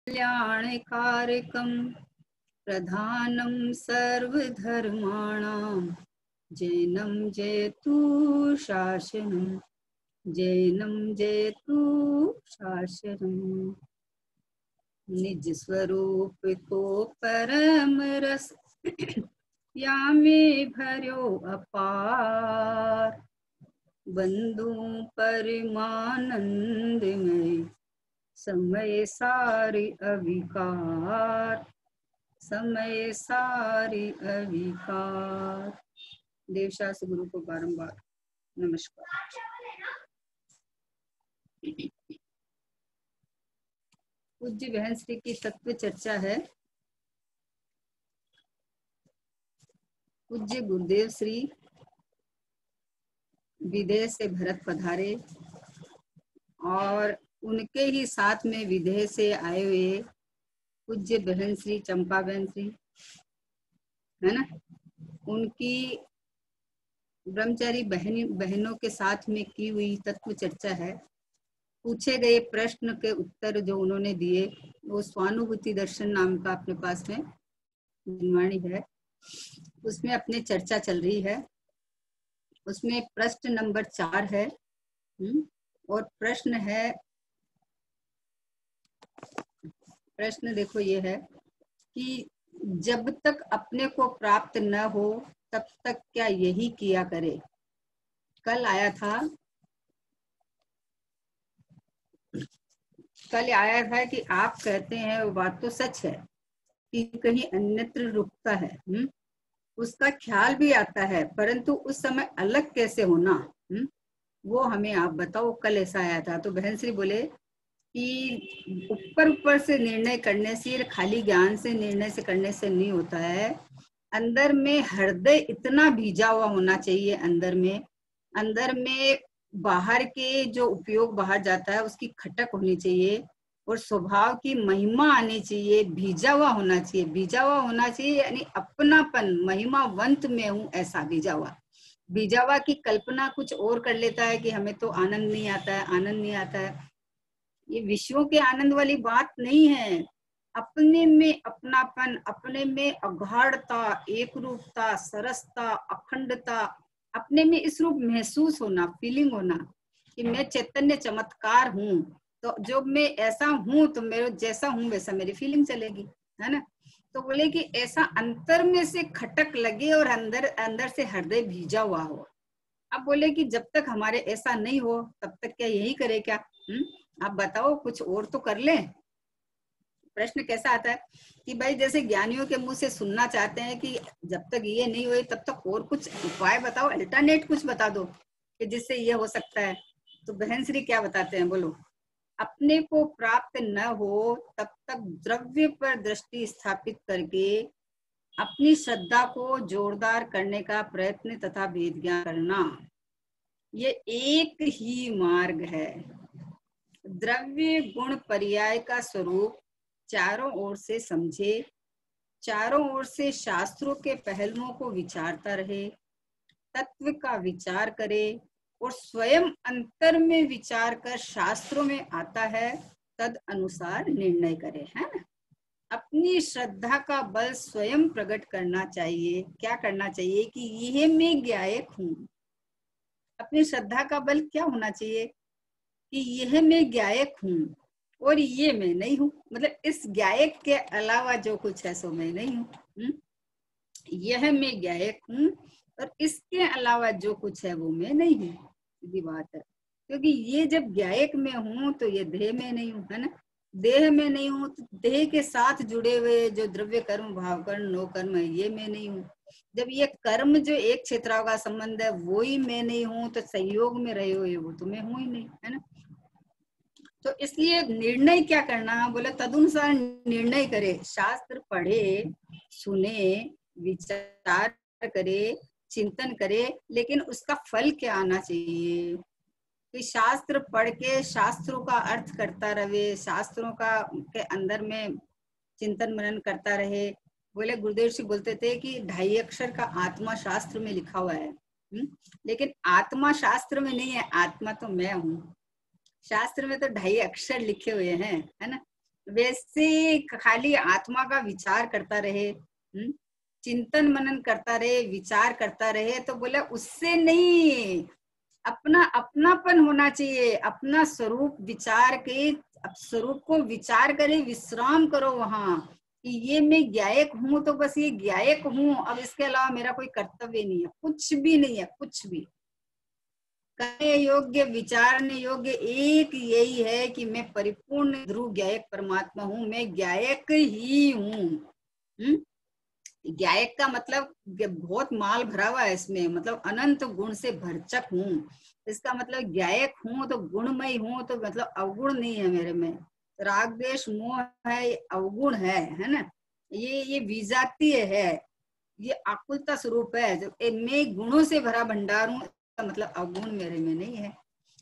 कल्याणकारकं प्रधानं सर्वधर्माणां जैनं जयतु शासनं जैनं जयतु शासनम्। निज स्वरूप को परम रस या में भर्यो अपार, बंधु परमानंद में समय सारी अविकार, समय सारी अविकार। देवशास्त्र गुरु को बारंबार नमस्कार। पूज्य बहन श्री की तत्व चर्चा है। पूज्य गुरुदेव श्री विदेह से भरत पधारे और उनके ही साथ में विदेह से आए हुए पूज्य बहन श्री चंपा बहन श्री है ना, उनकी ब्रह्मचारी बहनों के साथ में की हुई तत्व चर्चा है। पूछे गए प्रश्न के उत्तर जो उन्होंने दिए वो स्वानुभूति दर्शन नाम का अपने पास में वाणी है, उसमें अपनी चर्चा चल रही है। उसमें प्रश्न नंबर 4 है और प्रश्न देखो ये है कि जब तक अपने को प्राप्त न हो तब तक क्या यही किया करे। कल आया था कि आप कहते हैं वो बात तो सच है कि कहीं अन्यत्र रुकता है, उसका ख्याल भी आता है, परंतु उस समय अलग कैसे होना वो हमें आप बताओ। कल ऐसा आया था। तो बहन श्री बोले कि ऊपर से निर्णय करने से, खाली ज्ञान से निर्णय से करने से नहीं होता है। अंदर में हृदय इतना भीजा हुआ होना चाहिए, अंदर में बाहर के जो उपयोग बाहर जाता है उसकी खटक होनी चाहिए और स्वभाव की महिमा आनी चाहिए। भीजा हुआ होना चाहिए यानी अपनापन, महिमावंत में हूँ ऐसा भीजा हुआ की कल्पना कुछ और कर लेता है कि हमें तो आनंद नहीं आता है। ये विश्वों के आनंद वाली बात नहीं है। अपने में अपनापन, अपने में अगाढ़ता, एक रूपता, सरसता, अखंडता, अपने में इस रूप महसूस होना, फीलिंग होना कि मैं चैतन्य चमत्कार हूँ। तो जो मैं ऐसा हूँ तो मेरे जैसा हूँ वैसा मेरी फीलिंग चलेगी, है ना। तो बोले कि ऐसा अंतर में से खटक लगे और अंदर से हृदय भीजा हुआ हो। अब बोले कि जब तक हमारे ऐसा नहीं हो तब तक क्या यही करे क्या? आप बताओ, कुछ और तो कर ले। प्रश्न कैसा आता है कि भाई जैसे ज्ञानियों के मुंह से सुनना चाहते हैं कि जब तक ये नहीं हुए तब तक और कुछ उपाय बताओ, अल्टरनेट कुछ बता दो कि जिससे ये हो सकता है। तो बहन श्री क्या बताते हैं, बोलो। अपने को प्राप्त न हो तब तक द्रव्य पर दृष्टि स्थापित करके अपनी श्रद्धा को जोरदार करने का प्रयत्न तथा भेद ज्ञान करना, ये एक ही मार्ग है। द्रव्य गुण पर्याय का स्वरूप चारों ओर से समझे, चारों ओर से शास्त्रों के पहलुओं को विचारता रहे, तत्व का विचार करे और स्वयं अंतर में विचार कर शास्त्रों में आता है तद अनुसार निर्णय करे, है ना। अपनी श्रद्धा का बल स्वयं प्रकट करना चाहिए। क्या करना चाहिए कि यह मैं ज्ञायक हूँ। अपनी श्रद्धा का बल क्या होना चाहिए कि यह मैं ज्ञायक हूँ और ये मैं नहीं हूँ। मतलब इस ज्ञायक के अलावा जो कुछ है सो मैं नहीं हूँ। यह मैं ज्ञायक हूँ और इसके अलावा जो कुछ है वो मैं नहीं हूँ। सीधी बात है, क्योंकि ये जब ज्ञायक में हूँ तो ये देह में नहीं हूँ, है ना। देह में नहीं हूँ तो देह के साथ जुड़े हुए जो द्रव्य कर्म, भाव कर्म, नो कर्म है, ये मैं नहीं हूँ। जब ये कर्म जो एक क्षेत्र का संबंध है वो ही मैं नहीं हूँ तो संयोग में रहे हुए वो तो मैं हूँ ही नहीं, है ना। तो इसलिए निर्णय क्या करना, बोले तदनुसार निर्णय करे। शास्त्र पढ़े, सुने, विचार करे, चिंतन करे, लेकिन उसका फल क्या आना चाहिए कि शास्त्र पढ़ के शास्त्रों का अर्थ करता रहे, शास्त्रों का के अंदर में चिंतन मनन करता रहे। बोले गुरुदेव जी बोलते थे कि 2.5 अक्षर का आत्मा शास्त्र में लिखा हुआ है, लेकिन आत्मा शास्त्र में नहीं है। आत्मा तो मैं हूँ। शास्त्र में तो 2.5 अक्षर लिखे हुए हैं, है ना। वैसे खाली आत्मा का विचार करता रहे, चिंतन मनन करता रहे, विचार करता रहे, तो बोले उससे नहीं, अपना अपनापन होना चाहिए, अपना स्वरूप विचार के, स्वरूप को विचार करे, विश्राम करो वहां कि ये मैं ज्ञायक हूं, तो बस ये ज्ञायक हूं, अब इसके अलावा मेरा कोई कर्तव्य नहीं है, कुछ भी नहीं है, कुछ भी करने योग्य, विचारने योग्य एक यही है कि मैं परिपूर्ण ध्रुव ज्ञायक परमात्मा हूँ, मैं ज्ञायक ही हूँ। ज्ञायक का मतलब बहुत माल भरा हुआ है इसमें, मतलब अनंत गुण से भरचक हूँ, इसका मतलब ज्ञायक हूँ तो गुणमय हूँ, तो मतलब अवगुण नहीं है मेरे में, राग द्वेष मोह है, अवगुण है ना, ये विजातीय है, ये आकुलता स्वरूप है, जो मैं गुणों से भरा भंडार हूँ, इसका मतलब अवगुण मेरे में नहीं है।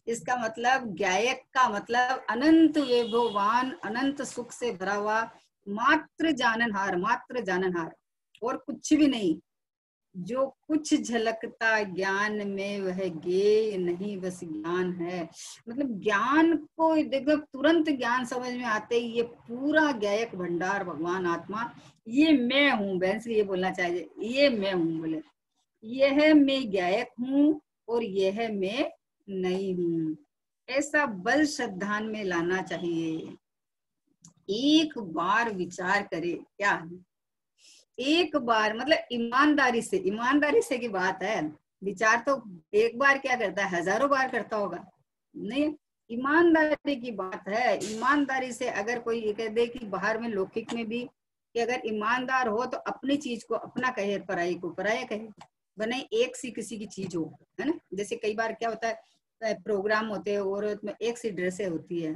इसका मतलब ज्ञायक का मतलब अनंत वैभववान, अनंत सुख से भरा हुआ, मात्र जाननहार, मात्र जाननहार, और कुछ भी नहीं। जो कुछ झलकता ज्ञान में वह ज्ञेय नहीं, बस ज्ञान है। मतलब ज्ञान को देखो, तुरंत ज्ञान समझ में आते ही ये पूरा ज्ञायक भंडार भगवान आत्मा, ये मैं हूँ, बहन से ये बोलना चाहिए, ये मैं हूँ, बोले यह मैं ज्ञायक हूँ और यह मैं नहीं हूँ, ऐसा बल श्रद्धा में लाना चाहिए। एक बार विचार करे, क्या है, एक बार मतलब ईमानदारी से की बात है, विचार तो एक बार क्या करता है, हजारों बार करता होगा, नहीं, ईमानदारी की बात है। ईमानदारी से अगर कोई ये कह दे कि बाहर में लौकिक में भी कि अगर ईमानदार हो तो अपनी चीज को अपना कहे, पराई को पराया कहे, बने एक सी किसी की चीज हो, है ना। जैसे कई बार क्या होता है, प्रोग्राम होते हैं और में एक सी ड्रेसें होती है,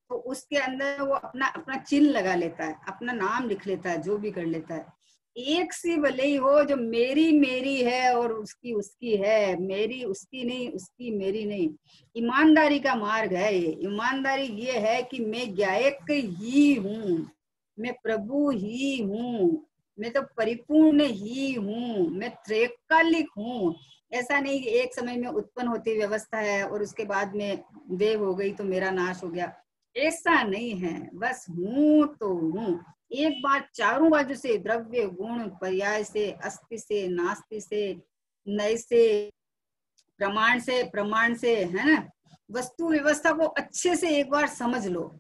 तो उसके अंदर वो अपना अपना चिन्ह लगा लेता है, अपना नाम लिख लेता है, जो भी कर लेता है। एक सी भले ही हो, जो मेरी मेरी है और उसकी उसकी है, मेरी उसकी नहीं, उसकी मेरी नहीं, ईमानदारी का मार्ग है ये। ईमानदारी ये है कि मैं ज्ञायक ही हूँ, मैं प्रभु ही हूँ, मैं तो परिपूर्ण ही हूँ, मैं त्रैकालिक हूँ। ऐसा नहीं कि एक समय में उत्पन्न होती व्यवस्था है और उसके बाद में देव हो गई तो मेरा नाश हो गया, ऐसा नहीं है, बस हूँ तो हूँ। एक बार चारों बाजू से, द्रव्य गुण पर्याय से, अस्ति से, नास्ति से, नय से, प्रमाण से, है ना, वस्तु व्यवस्था को अच्छे से एक बार समझ लो।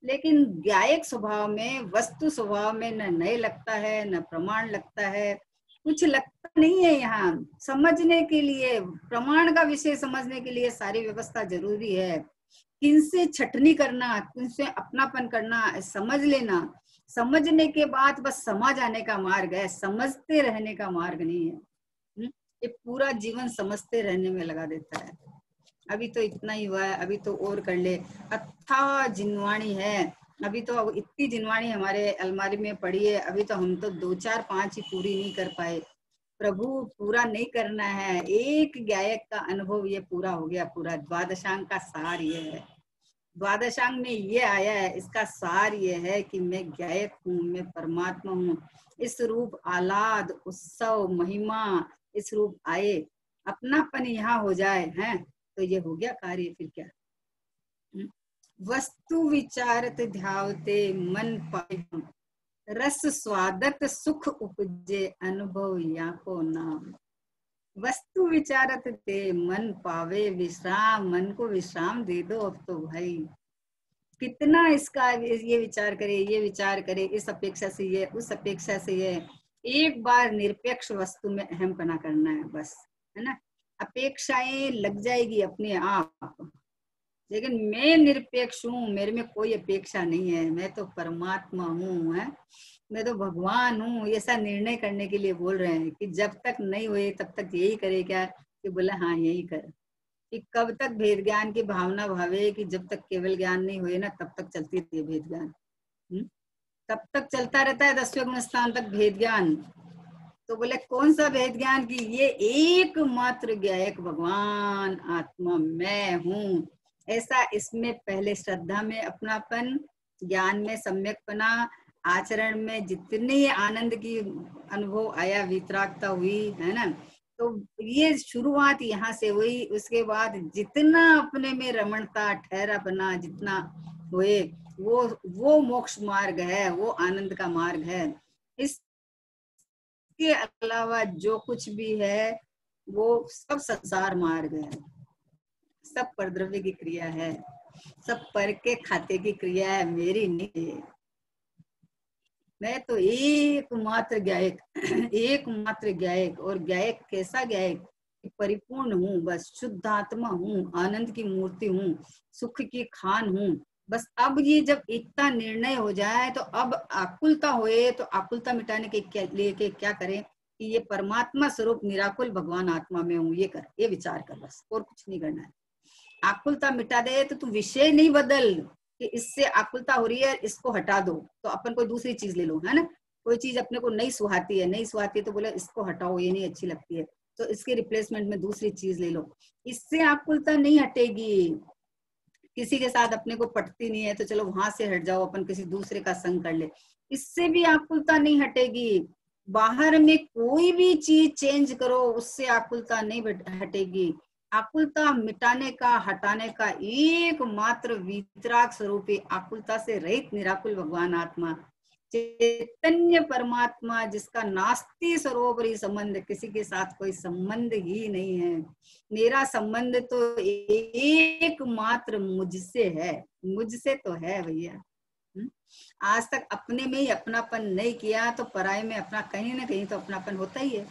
लेकिन ज्ञायक स्वभाव में, वस्तु स्वभाव में न नय लगता है, न प्रमाण लगता है, कुछ लगता नहीं है। यहाँ समझने के लिए, प्रमाण का विषय समझने के लिए सारी व्यवस्था जरूरी है। किनसे छटनी करना, किनसे अपनापन करना, समझ लेना, समझने के बाद बस समझ आने का मार्ग है, समझते रहने का मार्ग नहीं है। ये पूरा जीवन समझते रहने में लगा देता है। अभी तो इतना ही हुआ है, अभी तो और कर ले, अथाह जिनवाणी है, अभी तो इतनी जिनवाणी हमारे अलमारी में पड़ी है, अभी तो हम तो 2 4 5 ही पूरी नहीं कर पाए। प्रभु पूरा नहीं करना है, एक गायक का अनुभव ये पूरा हो गया, पूरा द्वादशांग का सार ये है। द्वादशांग में ये आया है, इसका सार ये है कि मैं गायक हूँ, मैं परमात्मा हूँ। इस रूप आह्लाद, उत्सव, महिमा इस रूप आए, अपनापन यहाँ हो जाए, हैं, तो ये हो गया कार्य। फिर क्या, वस्तु विचारत ध्यावते मन पाए, रस स्वादत सुख उपजे, अनुभव या को नाम। वस्तु विचारत ते मन पावे विश्राम, मन को विश्राम दे दो अब तो भाई। कितना इसका ये विचार करे, ये विचार करे, इस अपेक्षा से ये, उस अपेक्षा से ये, एक बार निरपेक्ष वस्तु में अहमपना करना है बस, है ना। अपेक्षाएं लग जाएगी अपने आप, लेकिन मैं निरपेक्ष हूँ, मेरे में कोई अपेक्षा नहीं है, मैं तो परमात्मा हूँ, है, मैं तो भगवान हूँ। ऐसा निर्णय करने के लिए बोल रहे हैं कि जब तक नहीं हुए तब तक यही करे क्या, कि बोला हाँ यही कर। कि कब तक भेद ज्ञान की भावना भावे, कि जब तक केवल ज्ञान नहीं हुए ना तब तक चलती रहती है भेद ज्ञान, तब तक चलता रहता है 10वें गुण स्थान तक भेद ज्ञान। तो बोले कौन सा भेद ज्ञान, की ये एकमात्र ज्ञायक भगवान आत्मा मैं हूँ, ऐसा इसमें पहले श्रद्धा में अपनापन, ज्ञान में सम्यकपना, आचरण में जितनी आनंद की अनुभव आया, वितरागता हुई, है ना। तो ये शुरुआत यहाँ से हुई। उसके बाद जितना अपने में रमणता, ठहरा बना जितना हुए, वो मोक्ष मार्ग है, वो आनंद का मार्ग है। इसके अलावा जो कुछ भी है वो सब संसार मार्ग है, सब परद्रव्य की क्रिया है, सब पर के खाते की क्रिया है, मेरी नहीं है। मैं तो एकमात्र गायक एकमात्र गायक, और गायक कैसा गायक, परिपूर्ण हूँ, बस शुद्ध आत्मा हूँ, आनंद की मूर्ति हूँ, सुख की खान हूँ। बस अब ये जब इतना निर्णय हो जाए तो अब आकुलता होए तो आकुलता मिटाने के लिए क्या करें कि ये परमात्मा स्वरूप निराकुल भगवान आत्मा में हूँ, ये विचार कर, बस और कुछ नहीं करना है। आकुलता मिटा दे तो तू विषय नहीं बदल कि इससे आकुलता हो रही है, इसको हटा दो, तो अपन कोई दूसरी चीज ले लो, है ना। कोई चीज अपने को नहीं सुहाती है तो बोले इसको हटाओ, ये नहीं अच्छी लगती है, तो इसके रिप्लेसमेंट में दूसरी चीज ले लो। इससे आकुलता नहीं हटेगी। किसी के साथ अपने को पटती नहीं है तो चलो वहां से हट जाओ, अपन किसी दूसरे का संग कर ले, इससे भी आकुलता नहीं हटेगी। बाहर में कोई भी चीज चेंज करो, उससे आकुलता नहीं हटेगी। आकुलता मिटाने का, हटाने का एकमात्र वीतराग स्वरूप आकुलता से रहित निराकुल भगवान आत्मा, चैतन्य परमात्मा, जिसका नास्ति सरोवरी संबंध, किसी के साथ कोई संबंध ही नहीं है। मेरा संबंध तो एकमात्र मुझसे है, मुझसे तो है भैया। आज तक अपने में ही अपनापन नहीं किया तो पराये में अपना कहीं ना कहीं तो अपनापन होता ही है।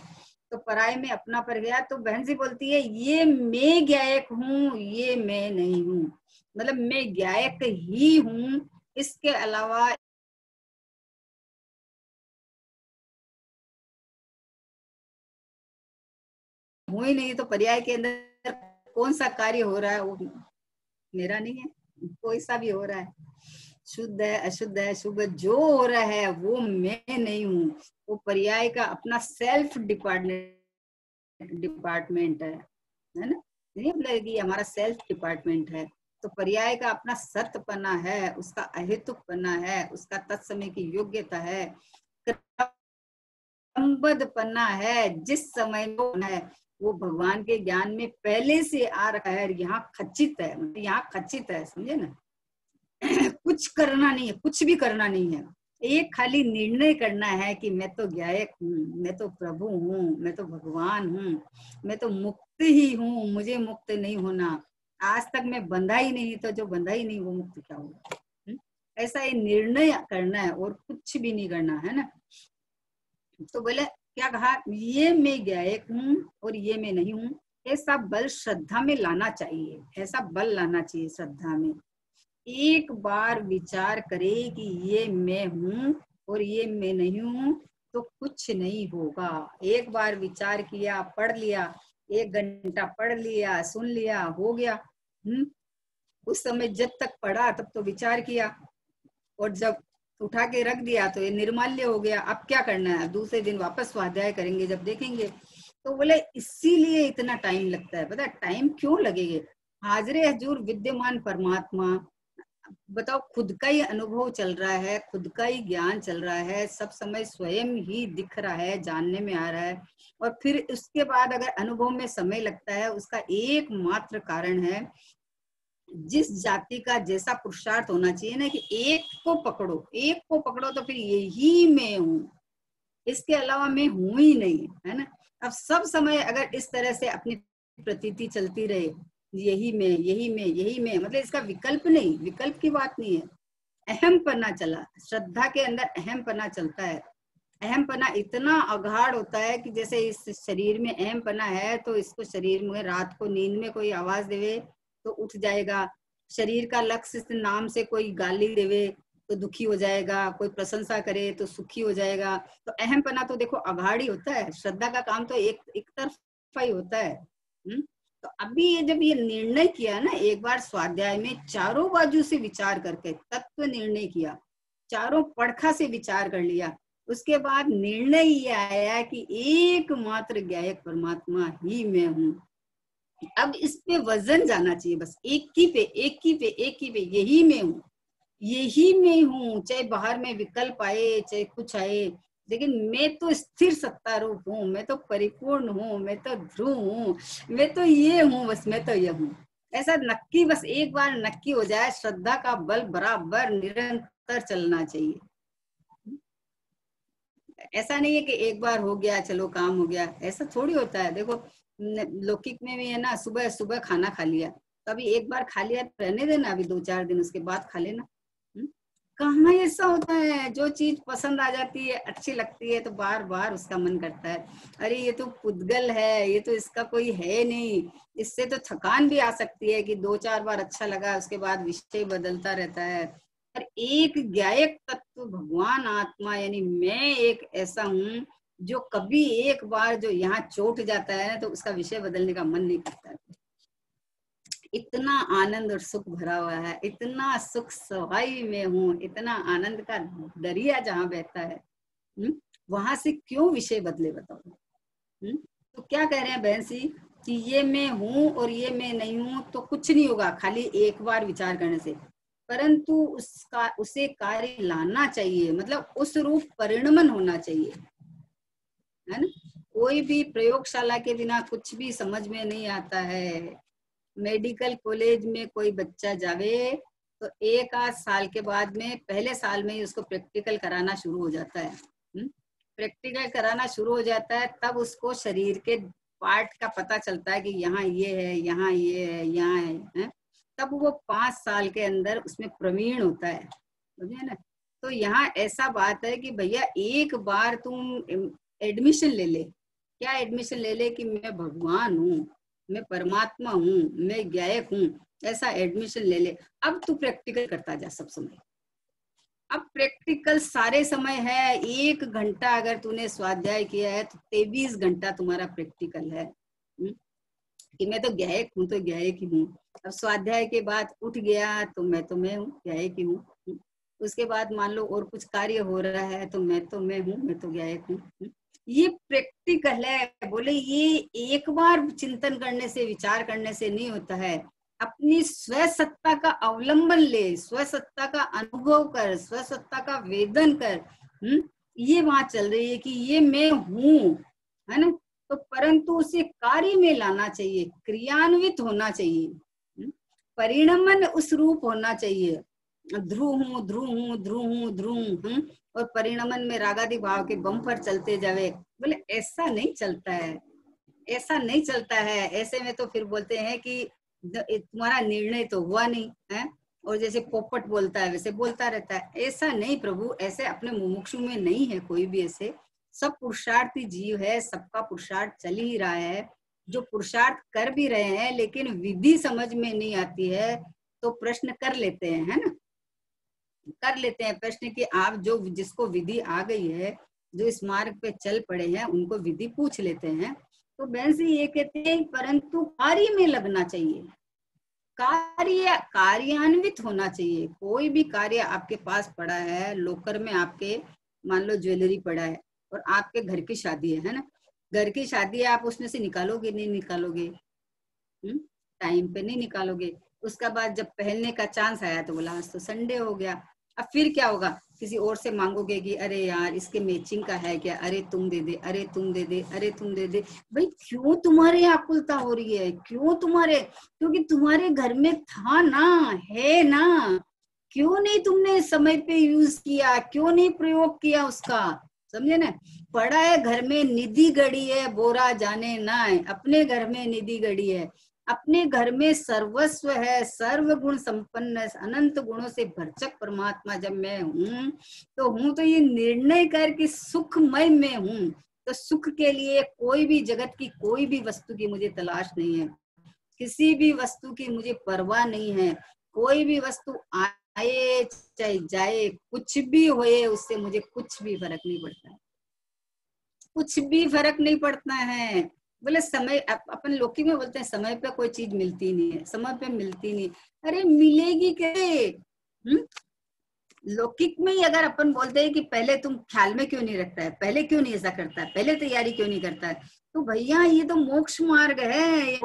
तो पराये में अपना पर गया तो बहन जी बोलती है ये मैं गायक हूँ, ये मैं नहीं हूँ, मतलब मैं गायक ही हूँ, इसके अलावा हूँ ही नहीं। तो पर्याय के अंदर कौन सा कार्य हो रहा है वो मेरा नहीं है, कोई सा भी हो रहा है, शुद्ध है अशुद्ध है शुभ, जो हो रहा है वो मैं नहीं हूँ। वो पर्याय का अपना सेल्फ डिपार्टमेंट है ना। नहीं बोलेगी हमारा सेल्फ डिपार्टमेंट है, तो पर्याय का अपना सत्यपना है, उसका अहेतुकपना है, उसका तत्समय की योग्यता है, क्रमबद्धपना है, जिस समय है वो भगवान के ज्ञान में पहले से आ रखा है, यहाँ खचित है, मतलब यहाँ खचित है, समझे ना। कुछ करना नहीं है, कुछ भी करना नहीं है, एक खाली निर्णय करना है कि मैं तो गायक हूँ, मैं तो प्रभु हूँ, मैं तो भगवान हूँ, मैं तो मुक्त ही हूँ, मुझे मुक्त नहीं होना। आज तक मैं बंधा ही नहीं, तो जो बंधा ही नहीं वो मुक्त क्या होगा। ऐसा ये निर्णय करना है और कुछ भी नहीं करना है ना। तो बोले क्या कहा, ये मैं गायक हूँ और ये मैं नहीं हूँ, ऐसा बल श्रद्धा में लाना चाहिए, ऐसा बल लाना चाहिए श्रद्धा में। एक बार विचार करे कि ये मैं हूँ और ये मैं नहीं हूँ तो कुछ नहीं होगा। एक बार विचार किया, पढ़ लिया, 1 घंटा पढ़ लिया, सुन लिया, हो गया। उस समय जब तक पढ़ा तब तो विचार किया, और जब उठा के रख दिया तो ये निर्माल्य हो गया। अब क्या करना है, दूसरे दिन वापस स्वाध्याय करेंगे जब देखेंगे। तो बोले इसीलिए इतना टाइम लगता है, पता है टाइम क्यों लगेगा। हाजरे हजूर विद्यमान परमात्मा, बताओ खुद का ही अनुभव चल रहा है, खुद का ही ज्ञान चल रहा है, सब समय स्वयं ही दिख रहा है, जानने में आ रहा है। और फिर उसके बाद अगर अनुभव में समय लगता है, उसका एकमात्र कारण है जिस जाति का जैसा पुरुषार्थ होना चाहिए ना, कि एक को पकड़ो, एक को पकड़ो तो फिर यही मैं हूँ, इसके अलावा मैं हूं ही नहीं, है ना। अब सब समय अगर इस तरह से अपनी प्रतीति चलती रहे, यही मैं यही मैं यही मैं, मतलब इसका विकल्प नहीं, विकल्प की बात नहीं है, अहम पन्ना चला, श्रद्धा के अंदर अहम पन्ना चलता है। अहम पन्ना इतना अगाढ़ होता है कि जैसे इस शरीर में अहम पन्ना है तो इसको शरीर में रात को नींद में कोई आवाज देवे तो उठ जाएगा, शरीर का लक्ष्य इस नाम से कोई गाली देवे तो दुखी हो जाएगा, कोई प्रशंसा करे तो सुखी हो जाएगा। तो अहम पना तो देखो अगाड़ी होता है, श्रद्धा का काम तो एक तरफा ही होता है। तो अभी ये जब ये निर्णय किया ना, एक बार स्वाध्याय में चारों बाजू से विचार करके तत्व निर्णय किया, चारों पड़खा से विचार कर लिया, उसके बाद निर्णय ये आया कि एकमात्र गायक परमात्मा ही मैं हूँ। अब इस पे वजन जाना चाहिए, बस एक ही पे एक ही पे एक ही पे, यही मैं हूँ, यही मैं हूँ, चाहे बाहर में विकल्प आए चाहे कुछ आए, लेकिन मैं तो स्थिर सत्ता रूप हूँ, मैं तो परिपूर्ण हूँ, मैं तो ध्रुव हूँ, मैं तो ये हूँ, बस मैं तो ये हूँ। ऐसा नक्की, बस एक बार नक्की हो जाए, श्रद्धा का बल बराबर निरंतर चलना चाहिए। ऐसा नहीं है कि एक बार हो गया चलो काम हो गया, ऐसा थोड़ी होता है। देखो लौकिक में भी है ना, सुबह सुबह खाना खा लिया, कभी एक बार खा लिया तो रहने देना, अभी 2-4 दिन उसके बाद खा लेना। कहाँ ऐसा होता है, जो चीज पसंद आ जाती है, अच्छी लगती है, तो बार बार उसका मन करता है, अरे ये तो पुद्गल है, ये तो इसका कोई है नहीं। इससे तो थकान भी आ सकती है कि 2-4 बार अच्छा लगा, उसके बाद विषय बदलता रहता है। पर एक ज्ञायक तत्व भगवान आत्मा यानी मैं एक ऐसा हूँ जो कभी एक बार जो यहाँ चोट जाता है तो उसका विषय बदलने का मन नहीं करता है। इतना आनंद और सुख भरा हुआ है, इतना सुख सवाई में हूँ, इतना आनंद का दरिया जहाँ बहता है, वहां से क्यों विषय बदले बताओ। तो क्या कह रहे हैं बहन सी कि ये मैं हूँ और ये मैं नहीं हूँ तो कुछ नहीं होगा खाली एक बार विचार करने से, परंतु उसका उसे कार्य लाना चाहिए, मतलब उस रूप परिणमन होना चाहिए, है ना। कोई भी प्रयोगशाला के बिना कुछ भी समझ में नहीं आता है। मेडिकल कॉलेज में कोई बच्चा जावे तो 1-8 साल के बाद में पहले साल में ही उसको प्रैक्टिकल कराना शुरू हो जाता है। प्रैक्टिकल कराना शुरू हो जाता है, तब उसको शरीर के पार्ट का पता चलता है कि यहाँ ये है, यहाँ ये है, यहाँ है। तब वो 5 साल के अंदर उसमें प्रवीण होता है, समझे ना। तो यहाँ ऐसा बात है कि भैया एक बार तुम एडमिशन ले ले, क्या एडमिशन ले ले कि मैं भगवान हूँ, मैं परमात्मा हूँ, मैं ज्ञायक हूँ, ऐसा एडमिशन ले ले। अब तू प्रैक्टिकल करता जा सब समय। अब प्रैक्टिकल सारे समय है, 1 घंटा अगर तूने स्वाध्याय किया है तो 23 घंटा तुम्हारा प्रैक्टिकल है। कि मैं तो ज्ञायक हूँ तो ज्ञायक ही हूँ। अब स्वाध्याय के बाद उठ गया तो मैं हूँ, ज्ञायक ही हूँ। उसके बाद मान लो और कुछ कार्य हो रहा है तो मैं हूँ, मैं तो ज्ञायक हूँ। ये प्रैक्टिकल है। बोले ये एक बार चिंतन करने से, विचार करने से नहीं होता है। अपनी स्वसत्ता का अवलंबन ले, स्वसत्ता का अनुभव कर, स्वसत्ता का वेदन कर। ये वहां चल रही है कि ये मैं हूँ, है ना। तो परंतु उसे कार्य में लाना चाहिए, क्रियान्वित होना चाहिए, परिणमन उस रूप होना चाहिए। ध्रुव हूँ, ध्रुव हूँ, ध्रुव हूँ, ध्रुव हूँ, और परिणमन में रागादि भाव के बम पर चलते जावे। बोले ऐसा नहीं चलता है, ऐसा नहीं चलता है। ऐसे में तो फिर बोलते हैं कि तुम्हारा निर्णय तो हुआ नहीं है, और जैसे पोपट बोलता है वैसे बोलता रहता है। ऐसा नहीं प्रभु, ऐसे अपने मुमुक्षु में नहीं है कोई भी ऐसे। सब पुरुषार्थी जीव है, सबका पुरुषार्थ चल ही रहा है। जो पुरुषार्थ कर भी रहे हैं लेकिन विधि समझ में नहीं आती है तो प्रश्न कर लेते हैं, है ना, कर लेते हैं प्रश्न कि आप जो जिसको विधि आ गई है, जो इस मार्ग पे चल पड़े हैं, उनको विधि पूछ लेते हैं। तो बहन से ये कहते हैं परंतु कार्य में लगना चाहिए, कार्यान्वित होना चाहिए। कोई भी कार्य आपके पास पड़ा है, लोकर में आपके मान लो ज्वेलरी पड़ा है और आपके घर की शादी है ना, घर की शादी है, आप उसमें से निकालोगे नहीं निकालोगे, टाइम पे नहीं निकालोगे। उसका बाद जब पहनने का चांस आया तो बोला आज तो संडे हो गया। अब फिर क्या होगा, किसी और से मांगोगे कि अरे यार इसके मैचिंग का है क्या, अरे तुम दे दे, अरे तुम दे दे, अरे तुम दे दे। भाई क्यों तुम्हारे आकुलता हो रही है, क्यों तुम्हारे, क्योंकि तुम्हारे घर में था ना, है ना, क्यों नहीं तुमने समय पे यूज किया, क्यों नहीं प्रयोग किया उसका, समझे ना। पड़ा है घर में, निधि गड़ी है, बोरा जाने ना है, अपने घर में निधि गड़ी है, अपने घर में सर्वस्व है, सर्व गुण संपन्न, अनंत गुणों से भरचक परमात्मा जब मैं हूँ तो ये निर्णय कर कि सुखमय में हूँ। तो सुख के लिए कोई भी जगत की कोई भी वस्तु की मुझे तलाश नहीं है, किसी भी वस्तु की मुझे परवाह नहीं है। कोई भी वस्तु आए चाहे जाए, कुछ भी होए, उससे मुझे कुछ भी फर्क नहीं पड़ता है, कुछ भी फर्क नहीं पड़ता है। बोले समय, अपन लोकी में बोलते हैं समय पे कोई चीज मिलती नहीं है, समय पे मिलती नहीं। अरे मिलेगी कैसे। लौकिक में ही अगर अपन बोलते हैं कि पहले तुम ख्याल में क्यों नहीं रखता है, पहले क्यों नहीं ऐसा करता है, पहले तैयारी क्यों नहीं करता है, तो भैया ये तो मोक्ष मार्ग है।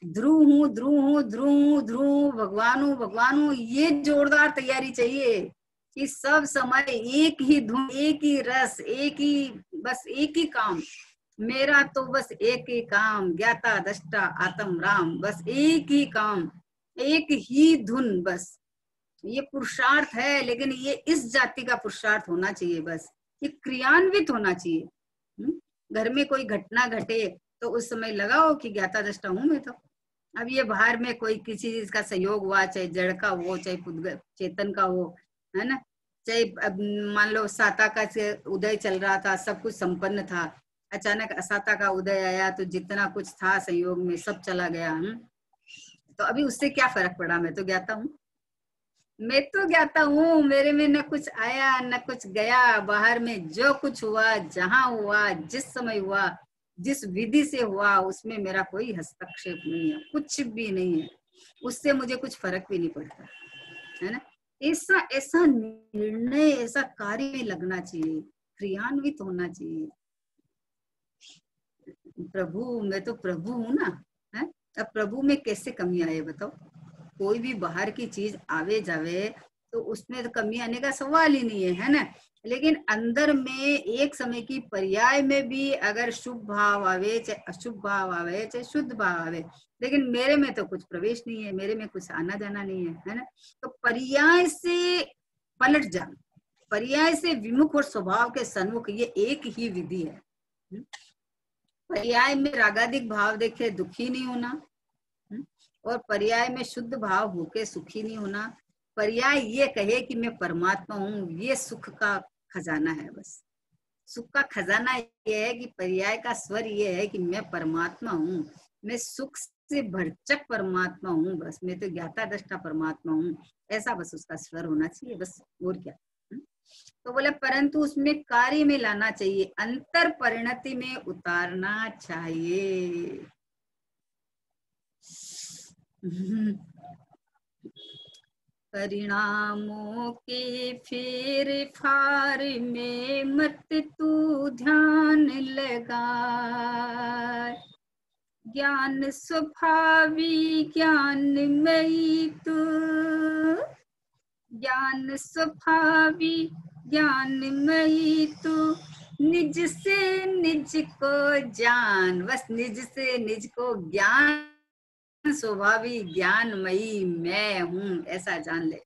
ध्रुव हूँ, ध्रुव हूँ, ध्रुव हूँ, ध्रुव भगवान हूँ, भगवान हूँ, ये जोरदार तैयारी चाहिए कि सब समय एक ही धुन, एक ही रस, एक ही बस एक ही काम, मेरा तो बस एक ही काम, ज्ञाता दृष्टा आत्म राम, बस एक ही काम, एक ही धुन, बस ये पुरुषार्थ है। लेकिन ये इस जाति का पुरुषार्थ होना चाहिए, बस ये क्रियान्वित होना चाहिए। घर में कोई घटना घटे तो उस समय लगाओ कि ज्ञाता दृष्टा हूं मैं तो। अब ये बाहर में कोई किसी चीज का सहयोग हुआ, चाहे जड़ का हो चाहे चेतन का हो, है ना, चाहे अब मान लो साता का उदय चल रहा था, सब कुछ संपन्न था, अचानक असाता का उदय आया तो जितना कुछ था संयोग में सब चला गया। तो अभी उससे क्या फर्क पड़ा, मैं तो ज्ञाता हूँ, मैं तो ज्ञाता हूँ, मेरे में न कुछ आया न कुछ गया। बाहर में जो कुछ हुआ, जहां हुआ, जिस समय हुआ, जिस विधि से हुआ, उसमें मेरा कोई हस्तक्षेप नहीं है, कुछ भी नहीं है, उससे मुझे कुछ फर्क भी नहीं पड़ता, है ना। ऐसा ऐसा निर्णय, ऐसा कार्य में लगना चाहिए, क्रियान्वित होना चाहिए। प्रभु, मैं तो प्रभु हूं ना, है। अब प्रभु में कैसे कमी आए बताओ। कोई भी बाहर की चीज आवे जावे तो उसमें तो कमी आने का सवाल ही नहीं है ना। लेकिन अंदर में एक समय की पर्याय में भी अगर शुभ भाव आवे चाहे अशुभ भाव आवे चाहे शुद्ध भाव आवे, लेकिन मेरे में तो कुछ प्रवेश नहीं है, मेरे में कुछ आना जाना नहीं है ना। तो पर्याय से पलट जाना, पर्याय से विमुख और स्वभाव के सन्मुख, ये एक ही विधि है। पर्याय में रागादिक भाव देखे दुखी नहीं होना, और पर्याय में शुद्ध भाव होके सुखी नहीं होना। पर्याय ये कहे कि मैं परमात्मा हूँ, ये सुख का खजाना है। बस सुख का खजाना ये है कि पर्याय का स्वर ये है कि मैं परमात्मा हूँ, मैं सुख से भरचक परमात्मा हूँ, बस मैं तो ज्ञाता दृष्टा परमात्मा हूँ, ऐसा बस उसका स्वर होना चाहिए, बस और क्या। तो बोले परंतु उसमें कार्य में लाना चाहिए, अंतर परिणति में उतारना चाहिए। परिणामों के फेर फार में मत तू ध्यान लगा, ज्ञान स्वभावी ज्ञानमयी तू, ज्ञान स्वभावी ज्ञानमयी तू, निज से निज को जान, बस निज से निज को ज्ञान, स्वभावी ज्ञानमयी मैं हूँ, ऐसा जान ले।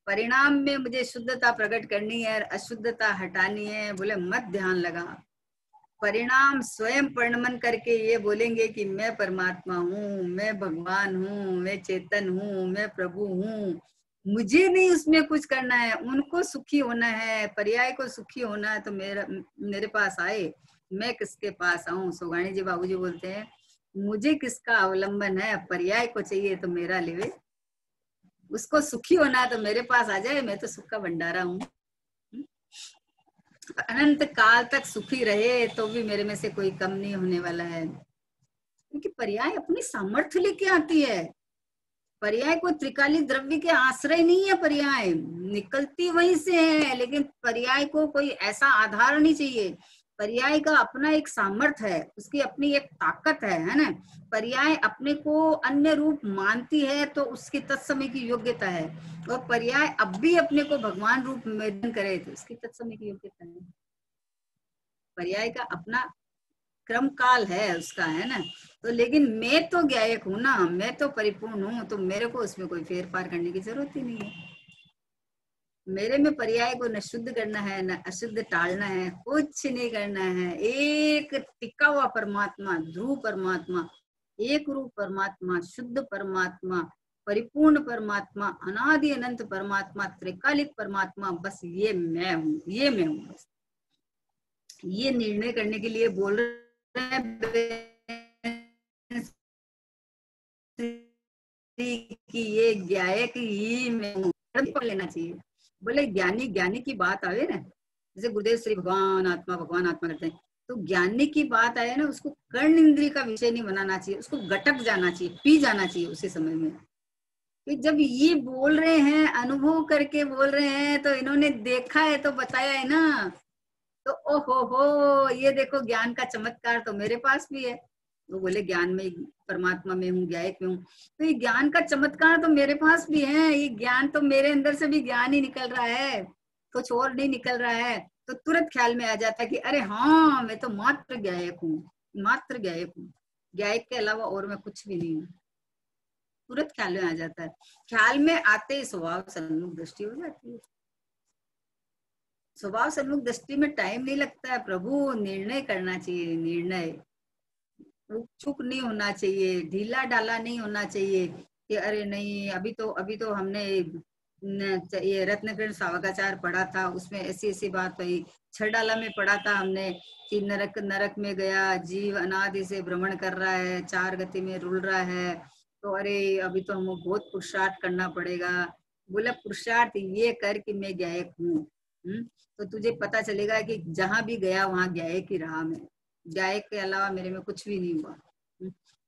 परिणाम में मुझे शुद्धता प्रकट करनी है, अशुद्धता हटानी है, बोले मत ध्यान लगा। परिणाम स्वयं परिणमन करके ये बोलेंगे कि मैं परमात्मा हूँ, मैं भगवान हूँ, मैं चेतन हूँ, मैं प्रभु हूँ, मुझे नहीं उसमें कुछ करना है, उनको सुखी होना है, पर्याय को सुखी होना है, तो मेरे पास आए, मैं किसके पास आऊं। सोगाणी जी बाबूजी बोलते हैं मुझे किसका अवलंबन है, पर्याय को चाहिए तो मेरा लेवे, उसको सुखी होना है तो मेरे पास आ जाए, मैं तो सुख का भंडारा हूँ। अनंत काल तक सुखी रहे तो भी मेरे में से कोई कम नहीं होने वाला है, क्योंकि पर्याय अपनी सामर्थ्य लेके आती है। पर्याय को त्रिकाली द्रव्य के आश्रय नहीं है, पर्याय निकलती वहीं से है, लेकिन पर्याय को कोई ऐसा आधार नहीं चाहिए। पर्याय का अपना एक सामर्थ्य है, उसकी अपनी एक ताकत है ना। पर्याय अपने को अन्य रूप मानती है तो उसकी तत्समय की योग्यता है, और पर्याय अब भी अपने को भगवान रूप में करे तो उसकी तत्समय की योग्यता है। पर्याय का अपना क्रम काल है उसका, है ना। तो लेकिन मैं तो ज्ञायक हूं ना, मैं तो परिपूर्ण हूं, तो मेरे को उसमें कोई फेर फार करने की जरूरत ही नहीं है। मेरे में पर्याय को न शुद्ध करना है न अशुद्ध टालना है, कुछ नहीं करना है। एक टिका हुआ परमात्मा, ध्रुव परमात्मा, एक रूप परमात्मा, शुद्ध परमात्मा, परिपूर्ण परमात्मा, अनादि अनंत परमात्मा, त्रिकालिक परमात्मा, बस ये मैं हूँ, ये मैं हूँ। बस ये निर्णय करने के लिए बोल रहे हैं कि ये ज्ञायक ही मैं हूँ, लेना चाहिए। बोले ज्ञानी ज्ञानी की बात आवे ना, जैसे गुरुदेव श्री भगवान आत्मा करते हैं, तो ज्ञानी की बात आए ना, उसको कर्ण इंद्रिय का विषय नहीं बनाना चाहिए, उसको गटक जाना चाहिए, पी जाना चाहिए उसी समय में। कि जब ये बोल रहे हैं, अनुभव करके बोल रहे हैं, तो इन्होंने देखा है तो बताया है ना। तो ओहो हो, ये देखो ज्ञान का चमत्कार तो मेरे पास भी है। वो बोले ज्ञान में परमात्मा में हूँ, ज्ञायक में हूँ, तो ये ज्ञान का चमत्कार तो मेरे पास भी है। ये ज्ञान तो मेरे अंदर से भी ज्ञान ही निकल रहा है, कुछ और नहीं निकल रहा है। तो तुरंत ख्याल में आ जाता है कि अरे हाँ, मैं तो मात्र गायक हूँ, मात्र गायक हूँ, गायक के अलावा और मैं कुछ भी नहीं हूँ। तुरंत ख्याल में आ जाता है। ख्याल में आते ही स्वभाव सन्मुख दृष्टि हो जाती है। स्वभाव सन्मुख दृष्टि में टाइम नहीं लगता है प्रभु, निर्णय करना चाहिए, निर्णय चुप नहीं होना चाहिए, ढीला डाला नहीं होना चाहिए कि अरे नहीं, अभी तो हमने ये रत्नकिरण सावकाचार पढ़ा था, उसमें ऐसी ऐसी बात हुई। छड़ाला में पढ़ा था हमने कि नरक नरक में गया जीव अनादि से भ्रमण कर रहा है, चार गति में रुल रहा है, तो अरे अभी तो हमें बहुत पुरुषार्थ करना पड़ेगा। बोला पुरुषार्थ ये कर कि मैं गायक हूँ, तो तुझे पता चलेगा कि जहां भी गया वहां गायक ही रहा मैं, गायक के अलावा मेरे में कुछ भी नहीं हुआ।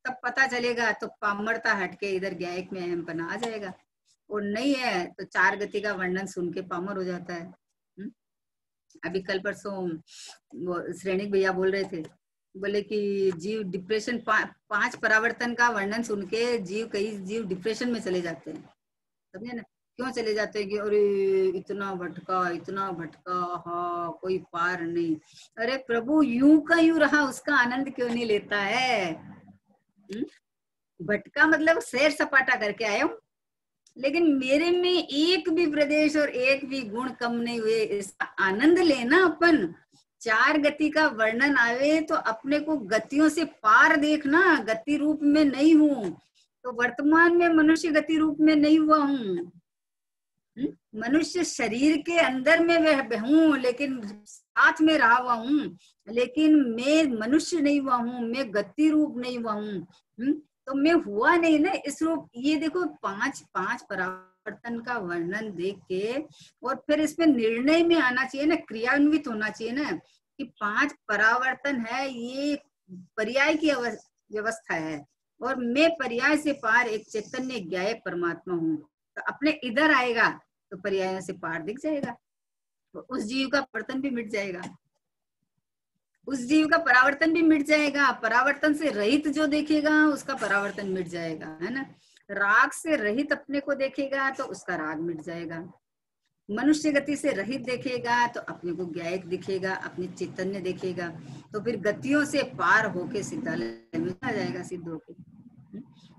तब पता चलेगा, तो पामरता हटके इधर गायक में अहमपना आ जाएगा। और नहीं है तो चार गति का वर्णन सुन के पामर हो जाता है। अभी कल परसों वो श्रेणिक भैया बोल रहे थे, बोले कि जीव डिप्रेशन, पांच परावर्तन का वर्णन सुन के कई जीव डिप्रेशन में चले जाते हैं। समझे ना, क्यों चले जाते हैं कि अरे इतना भटका, हाँ कोई पार नहीं। अरे प्रभु यूं का यूं रहा, उसका आनंद क्यों नहीं लेता है? भटका मतलब सैर सपाटा करके आया हूँ, लेकिन मेरे में एक भी प्रदेश और एक भी गुण कम नहीं हुए, इसका आनंद लेना अपन। चार गति का वर्णन आवे तो अपने को गतियों से पार देखना, गति रूप में नहीं हूँ, तो वर्तमान में मनुष्य गति रूप में नहीं हुआ हूँ। मनुष्य शरीर के अंदर में वह हूँ, लेकिन साथ में रहा हुआ हूँ, लेकिन मैं मनुष्य नहीं हुआ हूँ, मैं गति रूप नहीं हुआ हूँ। तो मैं हुआ नहीं ना इस रूप। ये देखो पांच परावर्तन का वर्णन देख के और फिर इसमें निर्णय में आना चाहिए ना, क्रियान्वित होना चाहिए ना कि पांच परावर्तन है, ये पर्याय की व्यवस्था है और मैं पर्याय से पार एक चैतन्य गायक परमात्मा हूँ। तो अपने इधर आएगा तो पर्यायों से पार दिख जाएगा, तो उस जीव का परावर्तन भी मिट जाएगा, उस जीव का परावर्तन भी मिट जाएगा। परावर्तन से रहित जो देखेगा उसका परावर्तन मिट जाएगा, है ना। राग से रहित अपने को देखेगा तो उसका राग मिट जाएगा। मनुष्य गति से रहित देखेगा तो अपने को गायक दिखेगा, अपने चैतन्य देखेगा, तो फिर गतियों से पार होके सिद्धालय में आ जाएगा, सिद्ध होके।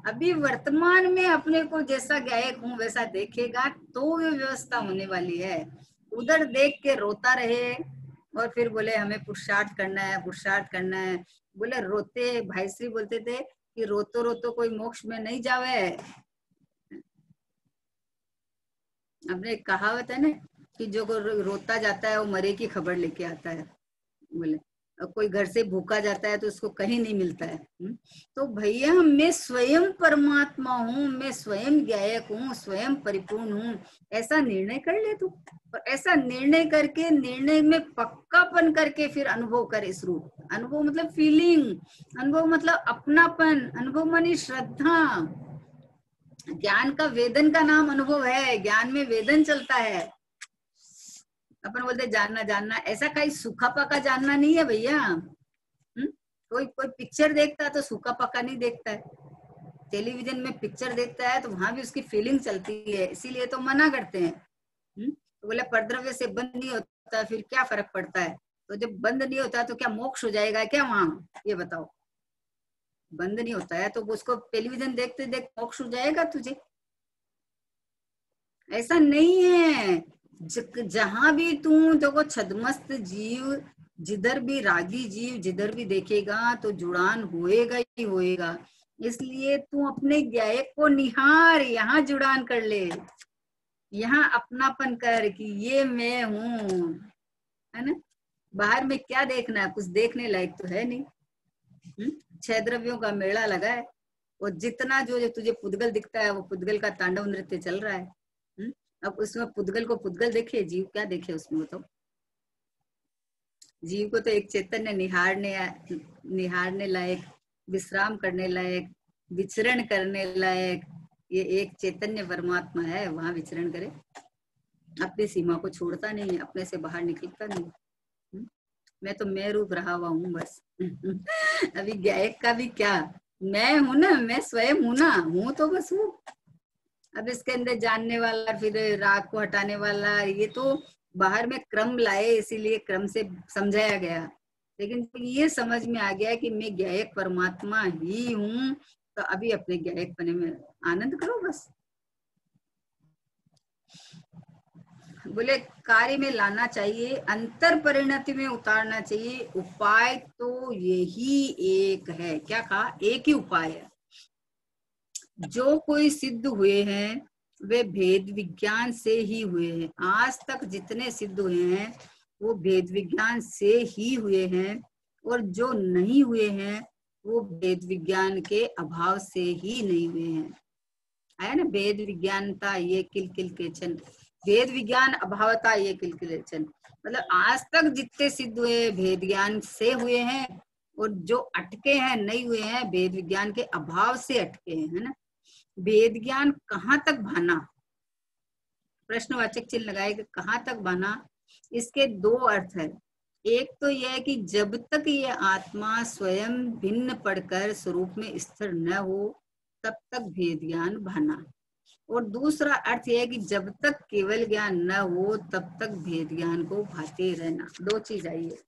अभी वर्तमान में अपने को जैसा गायक हूँ वैसा देखेगा तो वो व्यवस्था होने वाली है। उधर देख के रोता रहे और फिर बोले हमें पुरुषार्थ करना है, पुरुषार्थ करना है। बोले रोते, भाई श्री बोलते थे कि रोतो रोतो कोई मोक्ष में नहीं जावे। हमने कहावत है ना कि जो रोता जाता है वो मरे की खबर लेके आता है। बोले कोई घर से भूखा जाता है तो उसको कहीं नहीं मिलता है। तो भैया मैं स्वयं परमात्मा हूँ, मैं स्वयं गायक हूँ, स्वयं परिपूर्ण हूँ, ऐसा निर्णय कर ले तू। और ऐसा निर्णय करके, निर्णय में पक्कापन करके फिर अनुभव कर इस रूप। अनुभव मतलब फीलिंग, अनुभव मतलब अपनापन, अनुभव मानी श्रद्धा। ज्ञान का वेदन का नाम अनुभव है, ज्ञान में वेदन चलता है। अपन बोलते जानना जानना, ऐसा कहीं सूखा पका जानना नहीं है भैया। कोई पिक्चर देखता है तो सूखा पका नहीं देखता है। टेलीविजन में पिक्चर देखता है तो वहां भी उसकी फीलिंग चलती है, इसीलिए तो मना करते हैं। तो बोले परद्रव्य से बंद नहीं होता फिर क्या फर्क पड़ता है? तो जब बंद नहीं होता तो क्या मोक्ष हो जाएगा क्या वहां? ये बताओ। बंद नहीं होता है तो उसको टेलीविजन देखते देखते मोक्ष हो जाएगा तुझे? ऐसा नहीं है। जहां भी तू देखो छदमस्त जीव, जिधर भी रागी जीव जिधर भी देखेगा तो जुड़ान होएगा ही होएगा। इसलिए तू अपने गायक को निहार, यहाँ जुड़ान कर ले, यहाँ अपनापन कर कि ये मैं हूँ, है ना। बाहर में क्या देखना है? कुछ देखने लायक तो है नहीं। 6 द्रव्यों का मेला लगा है और जितना जो तुझे पुद्गल दिखता है वो पुद्गल का तांडव नृत्य चल रहा है। अब उसमें पुद्गल को पुद्गल देखे, जीव क्या देखे उसमें? तो जीव को तो एक चैतन्य निहारने लायक, विश्राम करने लायक, विचरण करने लायक ये एक चैतन्य परमात्मा है। वहां विचरण करे, अपनी सीमा को छोड़ता नहीं है, अपने से बाहर निकलता नहीं। मैं तो मैं रूप रहा हुआ हूँ बस। अभी गायक का भी क्या, मैं हूं ना, मैं स्वयं हूं ना, हूं तो बस हूँ। अब इसके अंदर जानने वाला, फिर राग को हटाने वाला, ये तो बाहर में क्रम लाए इसीलिए क्रम से समझाया गया, लेकिन ये समझ में आ गया कि मैं ज्ञायक परमात्मा ही हूँ, तो अभी अपने ज्ञायक पने में आनंद करो बस। बोले कार्य में लाना चाहिए, अंतर परिणति में उतारना चाहिए, उपाय तो यही एक है। क्या कहा? एक ही उपाय है। जो कोई सिद्ध हुए हैं वे भेद विज्ञान से ही हुए हैं। आज तक जितने सिद्ध हुए हैं वो भेद विज्ञान से ही हुए हैं, और जो नहीं हुए हैं वो भेद विज्ञान के अभाव से ही नहीं हुए हैं। है ना, भेद विज्ञानता ये किल किल केचन, भेद विज्ञान अभावता ये किल किलेचन। मतलब आज तक जितने सिद्ध हुए भेद ज्ञान से हुए हैं, और जो अटके हैं नहीं हुए हैं भेद विज्ञान के अभाव से अटके हैं। है ना, भेद ज्ञान कहाँ तक भाना, प्रश्नवाचक चिन्ह लगाए कि कहाँ तक भाना। इसके दो अर्थ है। एक तो यह है कि जब तक ये आत्मा स्वयं भिन्न पढ़कर स्वरूप में स्थिर न हो तब तक भेद ज्ञान भाना, और दूसरा अर्थ यह है कि जब तक केवल ज्ञान न हो तब तक भेद ज्ञान को भाते रहना। दो चीज आई है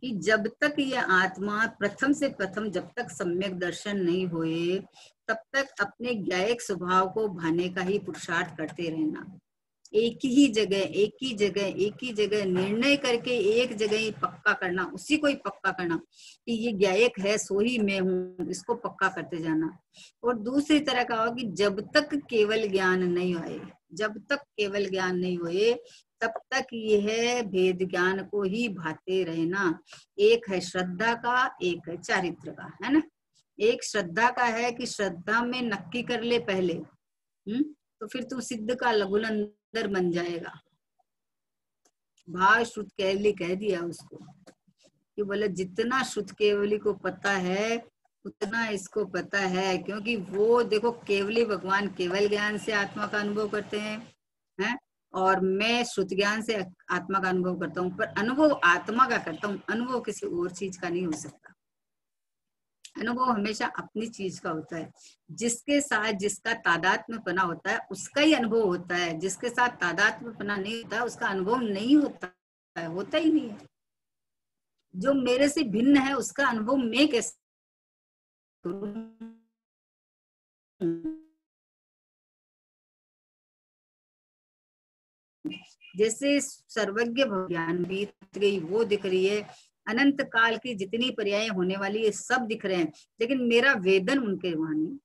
कि जब तक ये आत्मा प्रथम से प्रथम जब तक सम्यक दर्शन नहीं हुए तब तक अपने ज्ञायक स्वभाव को भाने का ही पुरुषार्थ करते रहना। एक ही जगह निर्णय करके एक जगह ही पक्का करना, उसी को ही पक्का करना कि ये ज्ञायक है सो ही मैं हूँ, इसको पक्का करते जाना। और दूसरी तरह का हो कि जब तक केवल ज्ञान नहीं आए, जब तक केवल ज्ञान नहीं हुए तब तक यह भेद ज्ञान को ही भाते रहना। एक है श्रद्धा का, एक है चारित्र का। है ना, एक श्रद्धा का है कि श्रद्धा में नक्की कर ले पहले, तो फिर तू सिद्ध का लघुनंदर बन जाएगा। भाव श्रुत केवली कह दिया उसको कि बोले जितना श्रुत केवली को पता है उतना इसको पता है, क्योंकि वो देखो केवली भगवान केवल ज्ञान से आत्मा का अनुभव करते हैं, और मैं श्रुत ज्ञान से आत्मा का अनुभव करता हूँ, पर अनुभव आत्मा का करता हूँ, अनुभव किसी और चीज का नहीं हो सकता। अनुभव हमेशा अपनी चीज का होता है। जिसके साथ जिसका तादात्म्यपना होता है उसका ही अनुभव होता है, जिसके साथ तादात्म्यपना नहीं होता है उसका अनुभव नहीं होता है, होता ही नहीं है। जो मेरे से भिन्न है उसका अनुभव मैं कैसे करूं? जैसे सर्वज्ञ ज्ञान बीत गई वो दिख रही है, अनंत काल की जितनी पर्याय होने वाली है सब दिख रहे हैं, लेकिन मेरा वेदन उनके वहां नहीं।